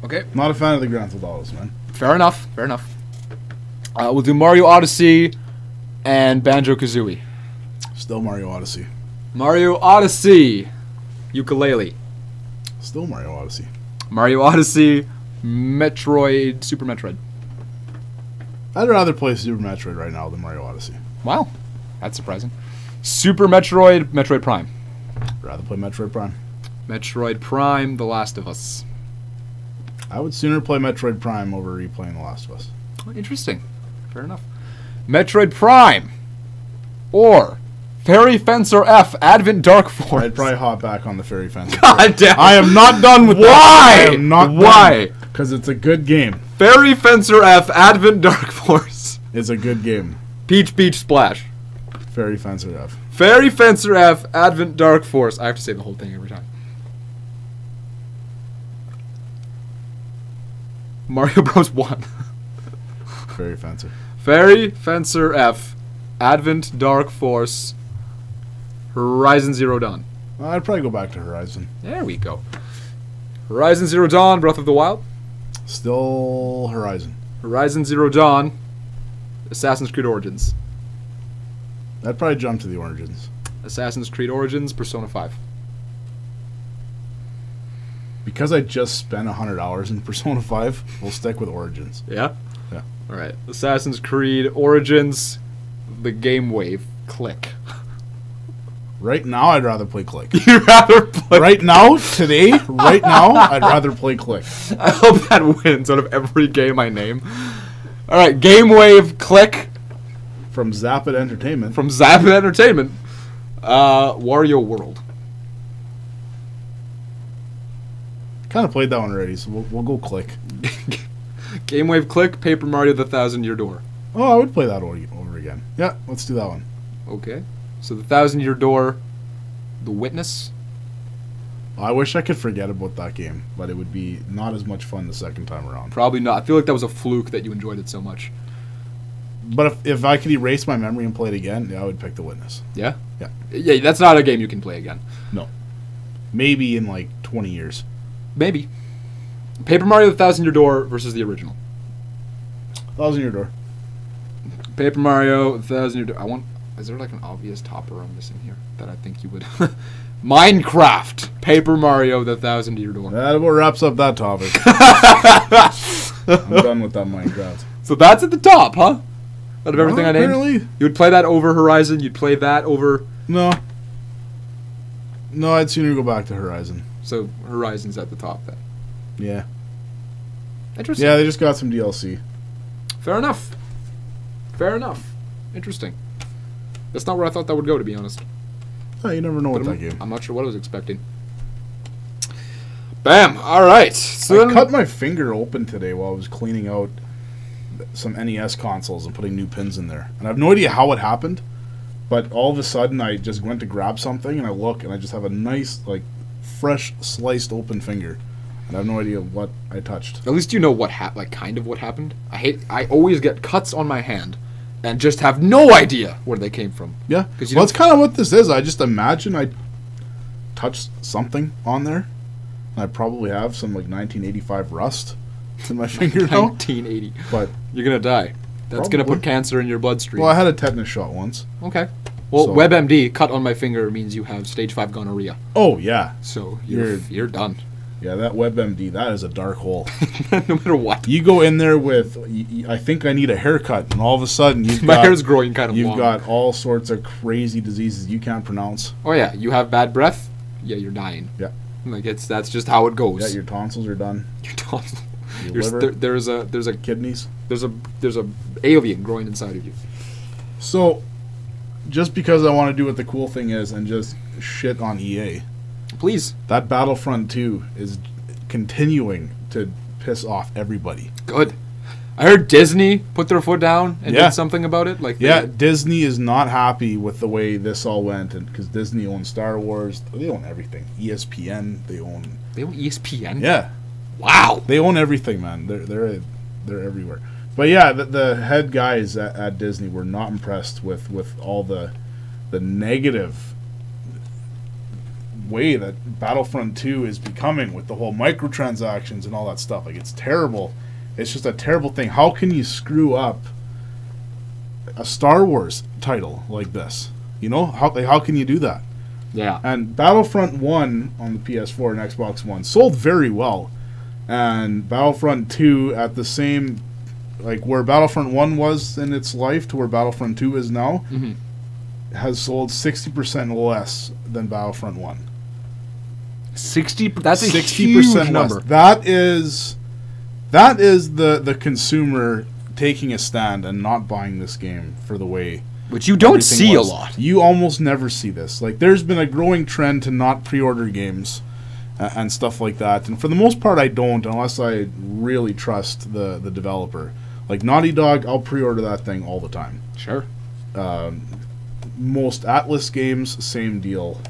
Okay. Not a fan of the Grand Theft Autos, man. Fair enough. Fair enough. We'll do Mario Odyssey and Banjo-Kazooie. Still Mario Odyssey. Mario Odyssey. Ukulele. Still Mario Odyssey. Mario Odyssey. Metroid. Super Metroid. I'd rather play Super Metroid right now than Mario Odyssey. Wow. That's surprising. Super Metroid. Metroid Prime. Rather play Metroid Prime. Metroid Prime. The Last of Us. I would sooner play Metroid Prime over replaying The Last of Us. Oh, interesting. Fair enough. Metroid Prime. Or Fairy Fencer F. Advent Dark Force. I'd probably hop back on the Fairy Fencer. God damn. I am not done with that. I am not done. Why? Because it's a good game. Fairy Fencer F. Advent Dark Force. It's a good game. Peach Beach Splash. Fairy Fencer F. Fairy Fencer F. Advent Dark Force. I have to say the whole thing every time. Mario Bros. 1. Fairy Fencer. Fairy Fencer F. Advent Dark Force. Horizon Zero Dawn. I'd probably go back to Horizon. There we go. Horizon Zero Dawn, Breath of the Wild. Still Horizon. Horizon Zero Dawn, Assassin's Creed Origins. I'd probably jump to the Origins. Assassin's Creed Origins, Persona 5. Because I just spent 100 hours in Persona 5, we'll stick with Origins. Yeah? Yeah. Alright. Assassin's Creed Origins, the Game Wave, Click. Right now, I'd rather play Click. You'd rather play... Right now, today, right now, I'd rather play Click. I hope that wins out of every game I name. Alright, Game Wave, Click. From Zappa Entertainment. From Zappa Entertainment. Wario World. Kind of played that one already, so we'll go Click. Game Wave, Click, Paper Mario, The 1,000-Year Door. Oh, I would play that over again. Yeah, let's do that one. Okay. So The 1,000-Year Door, The Witness. I wish I could forget about that game, but it would be not as much fun the second time around. Probably not. I feel like that was a fluke that you enjoyed it so much. But if I could erase my memory and play it again, yeah, I would pick The Witness. Yeah? Yeah. Yeah, that's not a game you can play again. No. Maybe in like 20 years. Maybe. Paper Mario, The 1,000-Year Door versus the original. 1,000-Year Door. Paper Mario, The 1,000-Year Door. Is there like an obvious topper I'm missing here that I think you would... Minecraft! Paper Mario, The 1,000-Year Door. That about wraps up that topic. I'm done with that Minecraft. So that's at the top, huh? Out of everything I named? Apparently. You would play that over Horizon, you'd play that over... No. No, I'd sooner go back to Horizon. So Horizon's at the top then. Yeah. Interesting. Yeah, they just got some DLC. Fair enough. Fair enough. Interesting. That's not where I thought that would go, to be honest. Oh, you never know But with that game. I'm not sure what I was expecting. Bam! Alright. So I cut my finger open today while I was cleaning out some NES consoles and putting new pins in there. And I have no idea how it happened, but all of a sudden I just went to grab something and I look and I just have a nice, like, fresh sliced open finger. And I have no idea what I touched. At least you know what kind of what happened. I always get cuts on my hand and just have no idea where they came from. Yeah. Well, that's kind of what this is. I just imagine I touched something on there. And I probably have some, like, 1985 rust in my finger now. 1980. But you're going to die. That's going to put cancer in your bloodstream. Well, I had a tetanus shot once. Okay. Well, so, WebMD, cut on my finger, means you have stage 5 gonorrhea. Oh, yeah. So you're done. Yeah, that WebMD, that is a dark hole. No matter what. You go in there with, I think I need a haircut, and all of a sudden my hair's growing kind of long. You've got all sorts of crazy diseases you can't pronounce. Oh, yeah. You have bad breath? Yeah, you're dying. Yeah. Like, that's just how it goes. Yeah, your tonsils are done. Your tonsils. Your liver. There's a kidneys. There's a alien growing inside of you. So, just because I want to do what the cool thing is and just shit on EA, please. That Battlefront 2 is continuing to piss off everybody. Good. I heard Disney put their foot down and did something about it. Like, Disney is not happy with the way this all went, and because Disney owns Star Wars, they own everything. ESPN, they own ESPN. Yeah. Wow. They own everything, man. They're everywhere. But yeah, the head guys at Disney were not impressed with all the negative way that Battlefront 2 is becoming with the whole microtransactions and all that stuff. Like, it's terrible. It's just a terrible thing. How can you screw up a Star Wars title like this? You know, how can you do that? Yeah. And Battlefront 1 on the PS4 and Xbox One sold very well. And Battlefront 2 at the same, like, where Battlefront 1 was in its life to where Battlefront 2 is now, has sold 60% less than Battlefront 1. 60? That's a 60% huge number. Less. That is the consumer taking a stand and not buying this game for the way. Which you don't see a lot. You almost never see this. Like, there's been a growing trend to not pre-order games and stuff like that. And for the most part, I don't, unless I really trust the developer. Like Naughty Dog, I'll pre-order that thing all the time. Sure. Most Atlas games, same deal.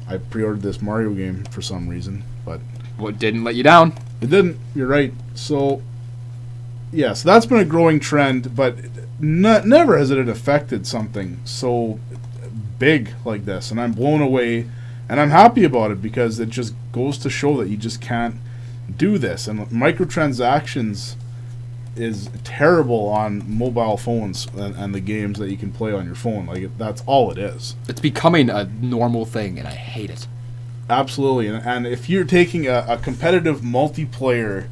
I pre-ordered this Mario game for some reason, but what didn't let you down? It didn't. You're right. So, yeah, so that's been a growing trend, but never has it affected something so big like this. And I'm blown away, and I'm happy about it because it just goes to show that you just can't do this. And microtransactions is terrible on mobile phones and the games that you can play on your phone. Like, that's all it is. It's becoming a normal thing, and I hate it. Absolutely. And if you're taking a competitive multiplayer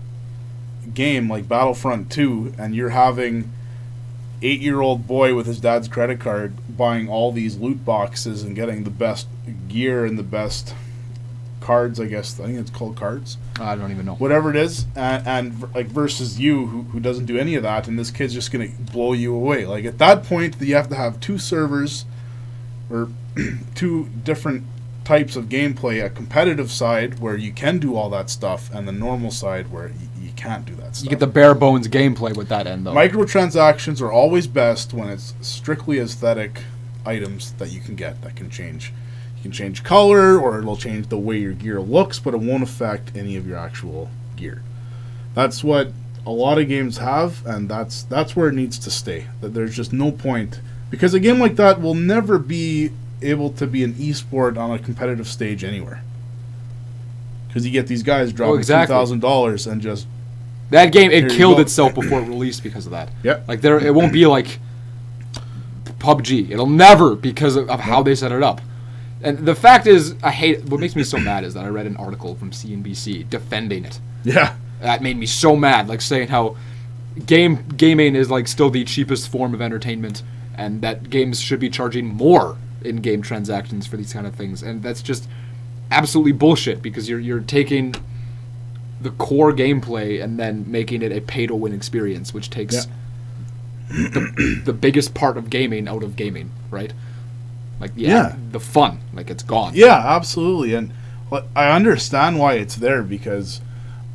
game like Battlefront 2 and you're having 8-year-old boy with his dad's credit card buying all these loot boxes and getting the best gear and the best cards, I guess. I think it's called cards. I don't even know. Whatever it is, and like versus you who doesn't do any of that, and this kid's just going to blow you away. Like, at that point, you have to have two servers or two different types of gameplay, a competitive side where you can do all that stuff, and the normal side where you can't do that stuff. You get the bare bones gameplay with that end, though. Microtransactions are always best when it's strictly aesthetic items that you can get that can change. You can change color, or it'll change the way your gear looks, but it won't affect any of your actual gear. That's what a lot of games have, and that's where it needs to stay. That there's just no point, because a game like that will never be able to be an esport on a competitive stage anywhere. Because you get these guys dropping $2,000 and just that game, it killed itself before it released because of that. Yep. Like, it won't be like PUBG. It'll never, because of how they set it up. And the fact is, what makes me so mad is that I read an article from CNBC defending it. Yeah. That made me so mad, like saying how gaming is like still the cheapest form of entertainment, and that games should be charging more in-game transactions for these kind of things. And that's just, absolutely bullshit because you're taking the core gameplay and then making it a pay-to-win experience, which takes the biggest part of gaming out of gaming, right? Like, the fun, like, it's gone. Yeah, absolutely. And I understand why it's there, because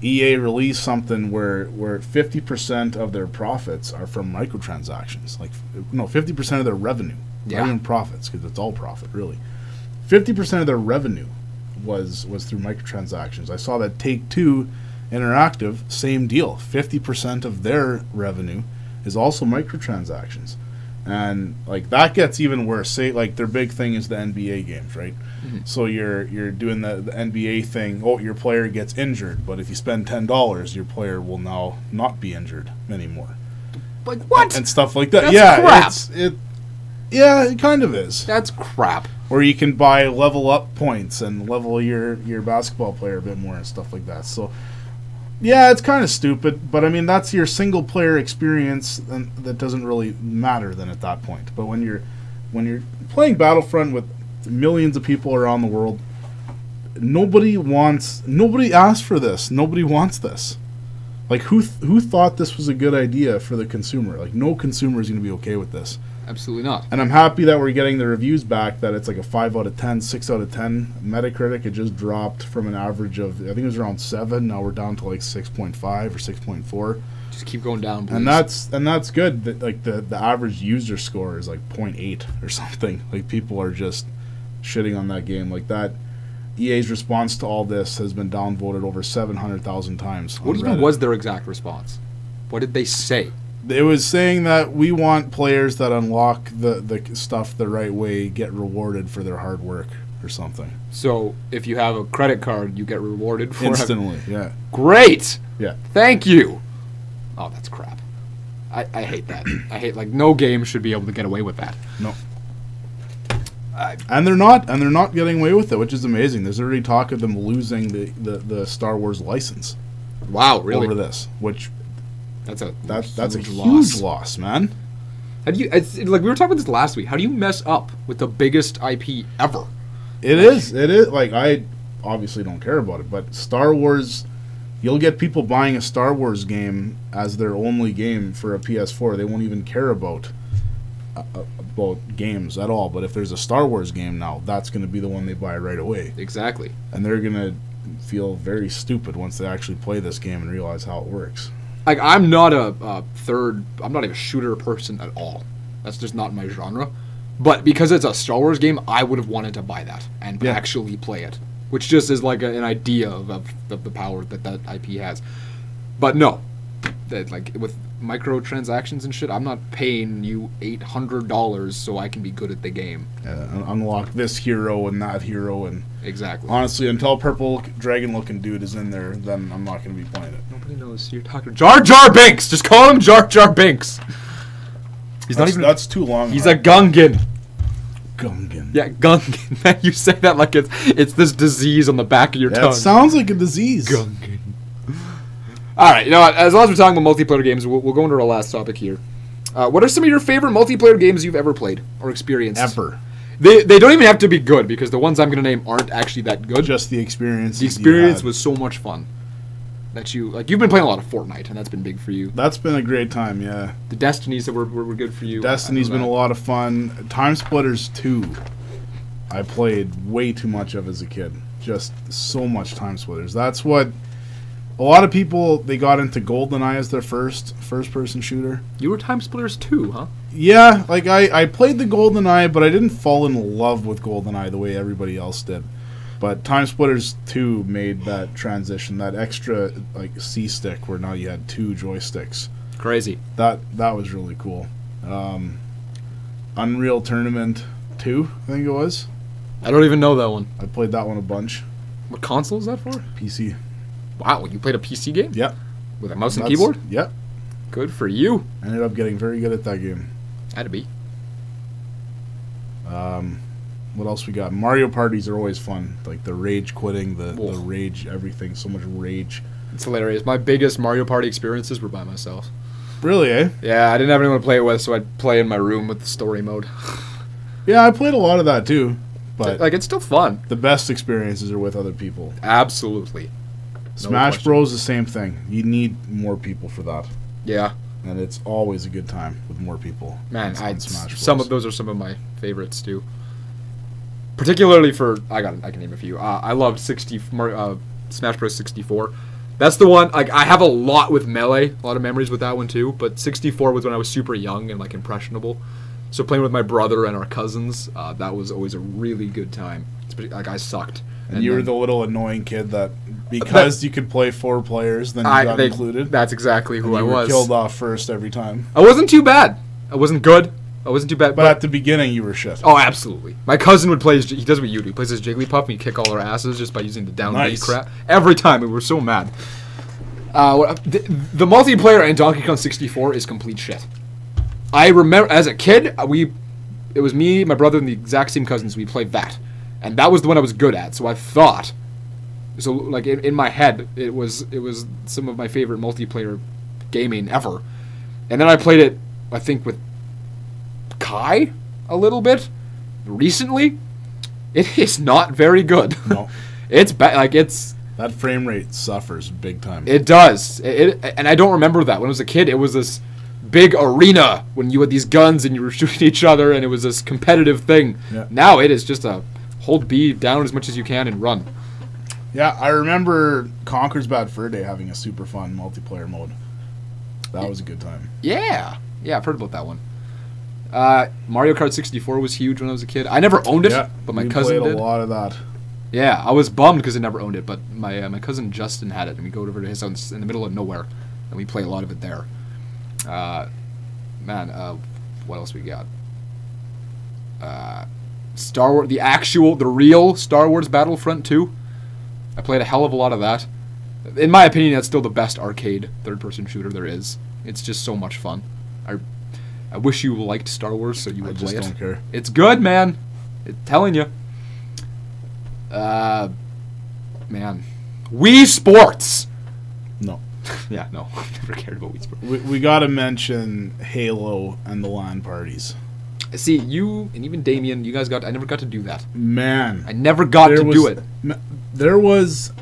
EA released something where 50% of their profits are from microtransactions. Like, no, 50% of their revenue. Not even profits, because it's all profit, really. 50% of their revenue was through microtransactions. I saw that Take-Two Interactive, same deal. 50% of their revenue is also microtransactions. And like that gets even worse. Say like their big thing is the NBA games, right? Mm-hmm. So you're doing the NBA thing. Oh, your player gets injured, but if you spend $10, your player will now not be injured anymore. But what? And stuff like that. That's crap. It kind of is. That's crap. Or you can buy level up points and level your basketball player a bit more and stuff like that. So yeah, it's kind of stupid, but I mean that's your single player experience, and that doesn't really matter then at that point. But when you're playing Battlefront with millions of people around the world, nobody asked for this. Nobody wants this. Like who thought this was a good idea for the consumer? Like no consumer is going to be okay with this. Absolutely not. And I'm happy that we're getting the reviews back, that it's like a 5 out of 10, 6 out of 10. Metacritic, it just dropped from an average of, I think it was around 7. Now we're down to like 6.5 or 6.4. Just keep going down, please. And that's good. That like the average user score is like 0.8 or something. Like people are just shitting on that game. Like that EA's response to all this has been downvoted over 700,000 times. What even was their exact response? What did they say? It was saying that we want players that unlock the stuff the right way get rewarded for their hard work or something. So if you have a credit card, you get rewarded for instantly. Yeah. Great. Yeah. Thank you. Oh, that's crap. I hate that. I hate no game should be able to get away with that. No. And they're not getting away with it, which is amazing. There's already talk of them losing the Star Wars license. Wow, really? Over this, which. That's a huge loss, man. How do you? It's, like we were talking about this last week. How do you mess up with the biggest IP ever? It is. Like I obviously don't care about it, but Star Wars, you'll get people buying a Star Wars game as their only game for a PS4. They won't even care about games at all. But if there's a Star Wars game now, that's going to be the one they buy right away. Exactly. And they're going to feel very stupid once they actually play this game and realize how it works. Like, I'm not I'm not a shooter person at all. That's just not my genre. But because it's a Star Wars game, I would have wanted to buy that and actually play it. Which just is like an idea of the power that IP has. But no. Like, with microtransactions and shit, I'm not paying you $800 so I can be good at the game. Unlock this hero and that hero and... Exactly. Honestly, until purple dragon-looking dude is in there, then I'm not going to be playing it. Nobody knows you're talking Jar Jar Binks. Just call him Jar Jar Binks. That's too long. He's a Gungan. Gungan. Yeah, Gungan. You say that like it's this disease on the back of your tongue. It sounds like a disease. Gungan. All right, you know what? As long as we're talking about multiplayer games, we'll go into our last topic here. What are some of your favorite multiplayer games you've ever played or experienced? Ever. They don't even have to be good, because the ones I'm going to name aren't actually that good. Just the experience. The experience was so much fun. That you've been playing a lot of Fortnite, and that's been big for you. That's been a great time, yeah. The Destinies that were good for you. Destiny's been a lot of fun. Time Splitters 2, I played way too much of as a kid. Just so much Time Splitters. That's what... A lot of people, they got into GoldenEye as their first-person shooter. You were Time Splitters 2, huh? Yeah, like I played the GoldenEye, but I didn't fall in love with GoldenEye the way everybody else did. But Time Splitters 2 made that transition, that extra like C-stick where now you had 2 joysticks. Crazy. That was really cool. Unreal Tournament 2, I think it was. I don't even know that one. I played that one a bunch. What console is that for? PC. Wow, you played a PC game? Yep. With a mouse and keyboard? Yep. Good for you. Ended up getting very good at that game. Had to be. What else we got? Mario parties are always fun. Like the rage quitting, the rage everything, so much rage. It's hilarious. My biggest Mario Party experiences were by myself. Really, eh? Yeah, I didn't have anyone to play it with, so I'd play in my room with the story mode. Yeah, I played a lot of that too. but like, it's still fun. the best experiences are with other people. Absolutely. Smash Bros. The same thing. You need more people for that. Yeah. And it's always a good time with more people. Man, Smash Bros. Some of those are some of my favorites too. Particularly for I can name a few. I loved Smash Bros. 64. That's the one. Like, I have a lot with Melee, a lot of memories with that one too. But 64 was when I was super young and like impressionable. So playing with my brother and our cousins, that was always a really good time. Like, I sucked. And you were the little annoying kid that, because you could play 4 players, then you got included. That's exactly who I was. You were killed off first every time. I wasn't too bad. I wasn't good. I wasn't too bad. But at the beginning, you were shit. Oh, absolutely. My cousin would play. He does what you do. He plays his Jigglypuff, and he'd kick all our asses just by using the down B crap. Every time. We were so mad. The multiplayer in Donkey Kong 64 is complete shit. I remember, as a kid, it was me, my brother, and the exact same cousins. We played that. And that was the one I was good at. So I thought... So, like, in my head, it was some of my favorite multiplayer gaming ever. And then I played it, I think, with Kai a little bit recently. It is not very good. No. It's bad. Like, that frame rate suffers big time. It does. And I don't remember that. When I was a kid, it was this big arena when you had these guns and you were shooting each other, and it was this competitive thing. Yeah. Now it is just a hold B down as much as you can and run. Yeah, I remember Conker's Bad Fur Day having a super fun multiplayer mode. That was a good time. Yeah. Yeah, I've heard about that one. Mario Kart 64 was huge when I was a kid. I never owned it, but my cousin did. A lot of that. Yeah, I was bummed because I never owned it, but my cousin Justin had it, and we go over to his house in the middle of nowhere, and we play a lot of it there. What else we got? Star Wars, the real Star Wars Battlefront 2. I played a hell of a lot of that. In my opinion, that's still the best arcade third-person shooter there is. It's just so much fun. I wish you liked Star Wars so you would play it. I just don't care. It's good, man. It's telling you. Man. Wii Sports! No. Yeah, no. Never cared about Wii Sports. We gotta mention Halo and the LAN parties. See, you and even Damien, you guys I never got to do that. Man. I never got to do it. There was,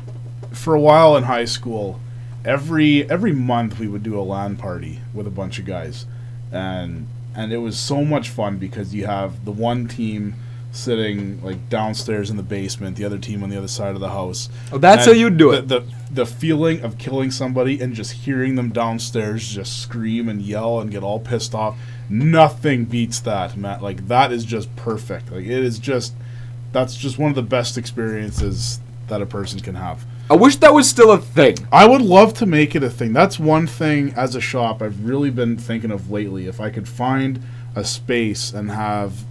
for a while in high school, every month we would do a LAN party with a bunch of guys. And it was so much fun because you have the one team sitting like downstairs in the basement, the other team on the other side of the house. Oh, that's how you do it. The feeling of killing somebody and just hearing them downstairs just scream and yell and get all pissed off. Nothing beats that, Matt. Like, that is just perfect. Like, that's just one of the best experiences that a person can have. I wish that was still a thing. I would love to make it a thing. That's one thing as a shop I've really been thinking of lately. If I could find a space and have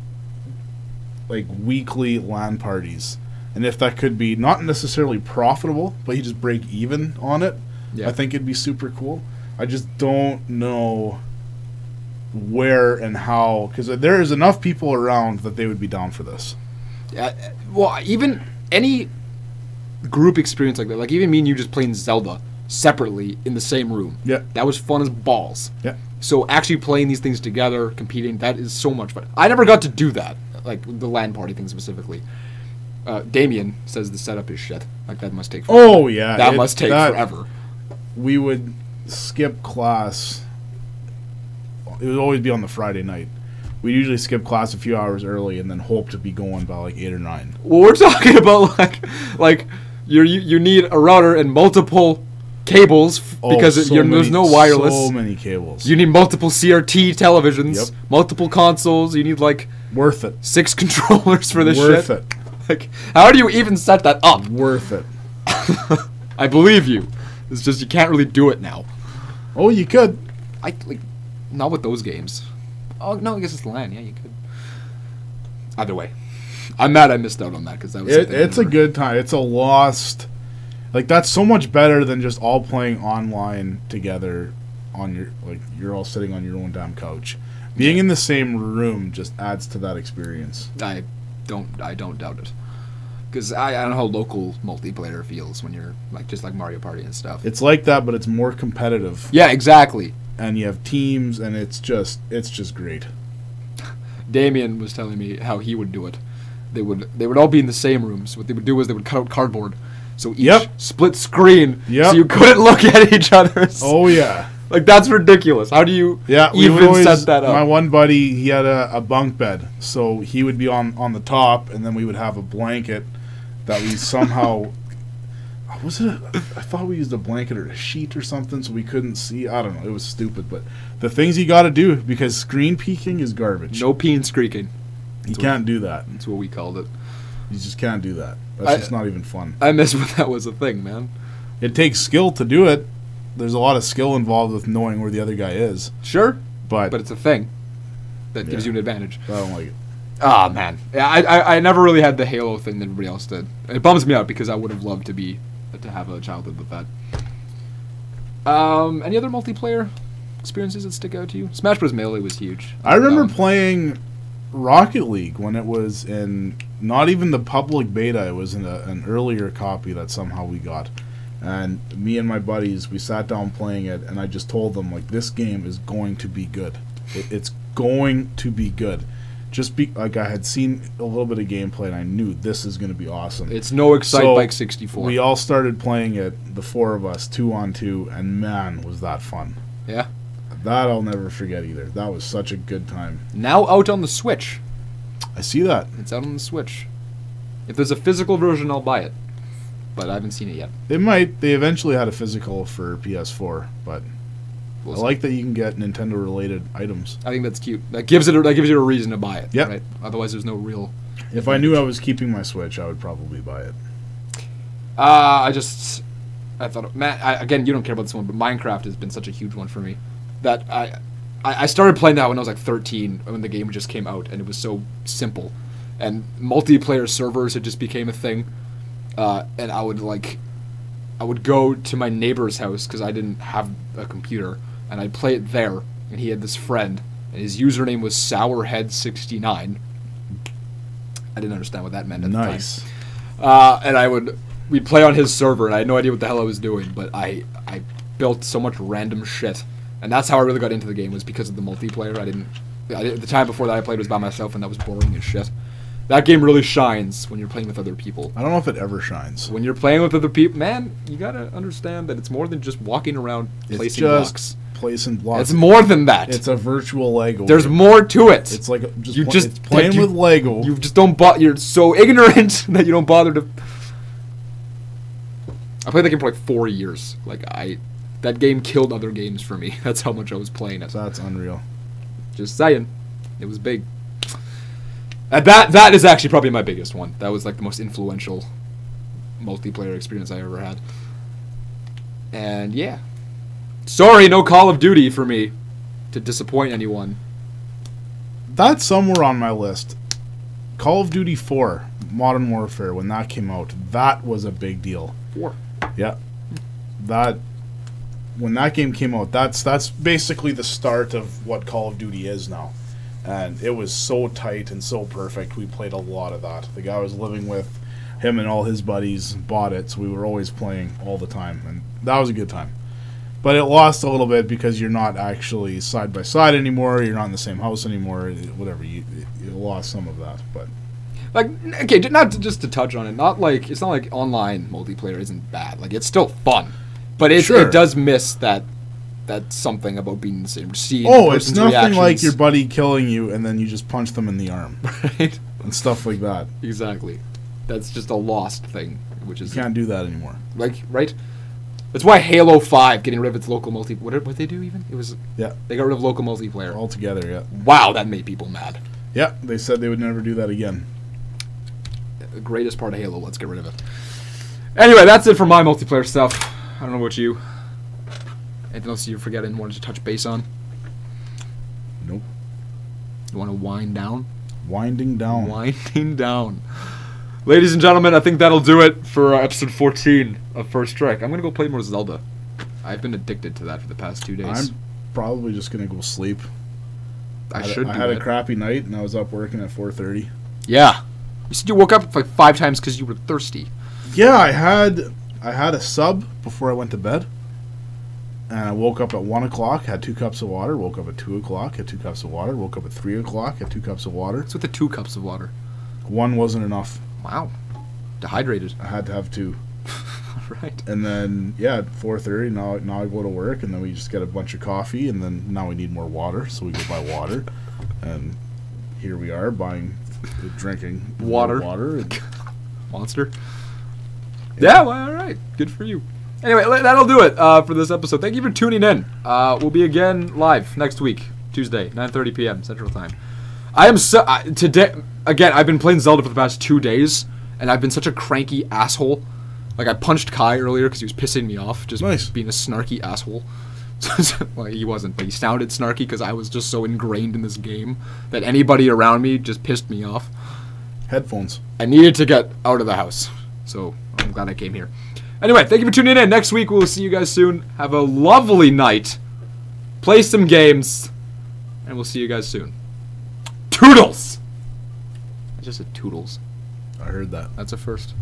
like weekly LAN parties, and if that could be not necessarily profitable, but you just break even on it, I think it'd be super cool. I just don't know where and how, because there is enough people around that they would be down for this. Well, even any group experience like that, like even me and you just playing Zelda separately in the same room. Yeah. That was fun as balls. Yeah. So actually playing these things together, competing, that is so much fun. I never got to do that, like the LAN party thing specifically. Damien says the setup is shit. Like, that must take forever. Oh, yeah. That must take forever. We would skip class. It would always be on the Friday night. We usually skip class a few hours early and then hope to be going by like 8 or 9. Well, we're talking about like you need a router and multiple cables because there's no wireless. So many cables. You need multiple CRT televisions, multiple consoles. You need like worth it. 6 controllers for this shit. Worth it. Like, how do you even set that up? Worth it. I believe you. It's just you can't really do it now. Oh, you could. Not with those games. Oh no, I guess it's LAN. Yeah, you could. Either way, I'm mad I missed out on that because that was. It's a good time. It's a lost. Like, that's so much better than just all playing online together on your you're all sitting on your own damn couch. Being in the same room just adds to that experience. I don't doubt it. Because I don't know how local multiplayer feels when you're just like Mario Party and stuff. It's like that, but it's more competitive. Yeah, exactly. And you have teams, and it's just great. Damien was telling me how he would do it. they would all be in the same room. So what they would do is they would cut out cardboard, so each Yep. split screen, Yep. so you couldn't look at each other's. Oh yeah. Like, that's ridiculous. How do you We would even always, set that up? My one buddy, he had a bunk bed, so he would be on the top, and then we would have a blanket that we somehow. Was it? I thought we used a blanket or a sheet or something, so we couldn't see. I don't know. It was stupid, but the things you got to do, because screen peeking is garbage. No peen squeaking. You can't do that. That's what we called it. You just can't do that. That's just not even fun. I miss when that was a thing, man. It takes skill to do it. There's a lot of skill involved with knowing where the other guy is. Sure, But it's a thing that gives you an advantage. I don't like it. Ah, man. Yeah, I never really had the Halo thing that everybody else did. It bums me out because I would have loved to have a childhood with that. Any other multiplayer experiences that stick out to you? Smash Bros. Melee was huge. I remember playing Rocket League when it was in not even the public beta. It was in an earlier copy that somehow we got. And me and my buddies, we sat down playing it, and I just told them, like, this game is going to be good. It's going to be good. Like, I had seen a little bit of gameplay, and I knew this is going to be awesome. It's no Excitebike 64. We all started playing it, the four of us, 2-on-2, and man, was that fun. Yeah. That I'll never forget either. That was such a good time. Now out on the Switch. I see that. It's out on the Switch. If there's a physical version, I'll buy it. But I haven't seen it yet. They might. They eventually had a physical for PS4, but I like that you can get Nintendo-related items. I think that's cute. That gives you a reason to buy it. Yep. Right? Otherwise, there's no real. If I knew I was keeping my Switch, I would probably buy it. I thought, Matt. Again, you don't care about this one, but Minecraft has been such a huge one for me that I started playing that when I was like 13, when the game just came out, and it was so simple, and multiplayer servers had just became a thing. And I would go to my neighbor's house because I didn't have a computer, and I'd play it there. And he had this friend, and his username was Sourhead69. I didn't understand what that meant at the time. And we'd play on his server, and I had no idea what the hell I was doing, but I built so much random shit, and that's how I really got into the game, was because of the multiplayer. The time before that I played was by myself, and that was boring as shit. That game really shines when you're playing with other people. I don't know if it ever shines. When you're playing with other people, man, you gotta understand that it's more than just walking around placing blocks. Placing blocks. It's more than that. It's a virtual Lego. There's more to it. It's like it's playing with Lego. You just don't you're so ignorant that you don't bother to. I played that game for like 4 years. That game killed other games for me. That's how much I was playing it. That's unreal. Just saying, it was big. That is actually probably my biggest one. That was like the most influential multiplayer experience I ever had. And yeah. Sorry, no Call of Duty for me to disappoint anyone. That's somewhere on my list. Call of Duty 4, Modern Warfare, when that came out, that was a big deal. 4. Yeah. When that game came out, that's basically the start of what Call of Duty is now. And it was so tight and so perfect. We played a lot of that. The guy I was living with, him and all his buddies bought it, so we were always playing all the time. And that was a good time. But it lost a little bit because you're not actually side by side anymore. You're not in the same house anymore. Whatever, you lost some of that. But okay, not just to touch on it. It's not like online multiplayer isn't bad. Like, it's still fun, but it does miss that something about being in the same scene. Oh, it's nothing like your buddy killing you and then you just punch them in the arm, right? And stuff like that. Exactly. That's just a lost thing, which is you can't do that anymore. Right. That's why Halo 5 getting rid of its local multi. What did they do even? They got rid of local multiplayer altogether. Yeah. Wow, that made people mad. Yeah, they said they would never do that again. The greatest part of Halo. Let's get rid of it. Anyway, that's it for my multiplayer stuff. I don't know about you. Anything else you're forgetting, wanted to touch base on? Nope. You want to wind down? Winding down. Winding down. Ladies and gentlemen, I think that'll do it for episode 14 of First Strike. I'm going to go play more Zelda. I've been addicted to that for the past 2 days. I'm probably just going to go sleep. I had a crappy night, and I was up working at 4:30. Yeah. You said you woke up like 5 times because you were thirsty. Yeah, I had a sub before I went to bed. And I woke up at 1 o'clock, had 2 cups of water, woke up at 2 o'clock, had 2 cups of water, woke up at 3 o'clock, had 2 cups of water. What's with the 2 cups of water? One wasn't enough. Wow. Dehydrated. I had to have 2. Right. And then, yeah, at 4:30, now I go to work, and then we just get a bunch of coffee, and then now we need more water, so we go buy water. And here we are drinking water. And Monster. Yeah, well, all right. Good for you. Anyway, that'll do it for this episode. Thank you for tuning in. We'll be again live next week, Tuesday, 9:30 p.m. Central Time. I am today, again, I've been playing Zelda for the past 2 days, and I've been such a cranky asshole. Like, I punched Kai earlier because he was pissing me off, just being a snarky asshole. Well, he wasn't, but he sounded snarky because I was just so ingrained in this game that anybody around me just pissed me off. Headphones. I needed to get out of the house, so I'm glad I came here. Anyway, thank you for tuning in. Next week, we'll see you guys soon. Have a lovely night. Play some games, and we'll see you guys soon. Toodles! I just said toodles. I heard that. That's a first.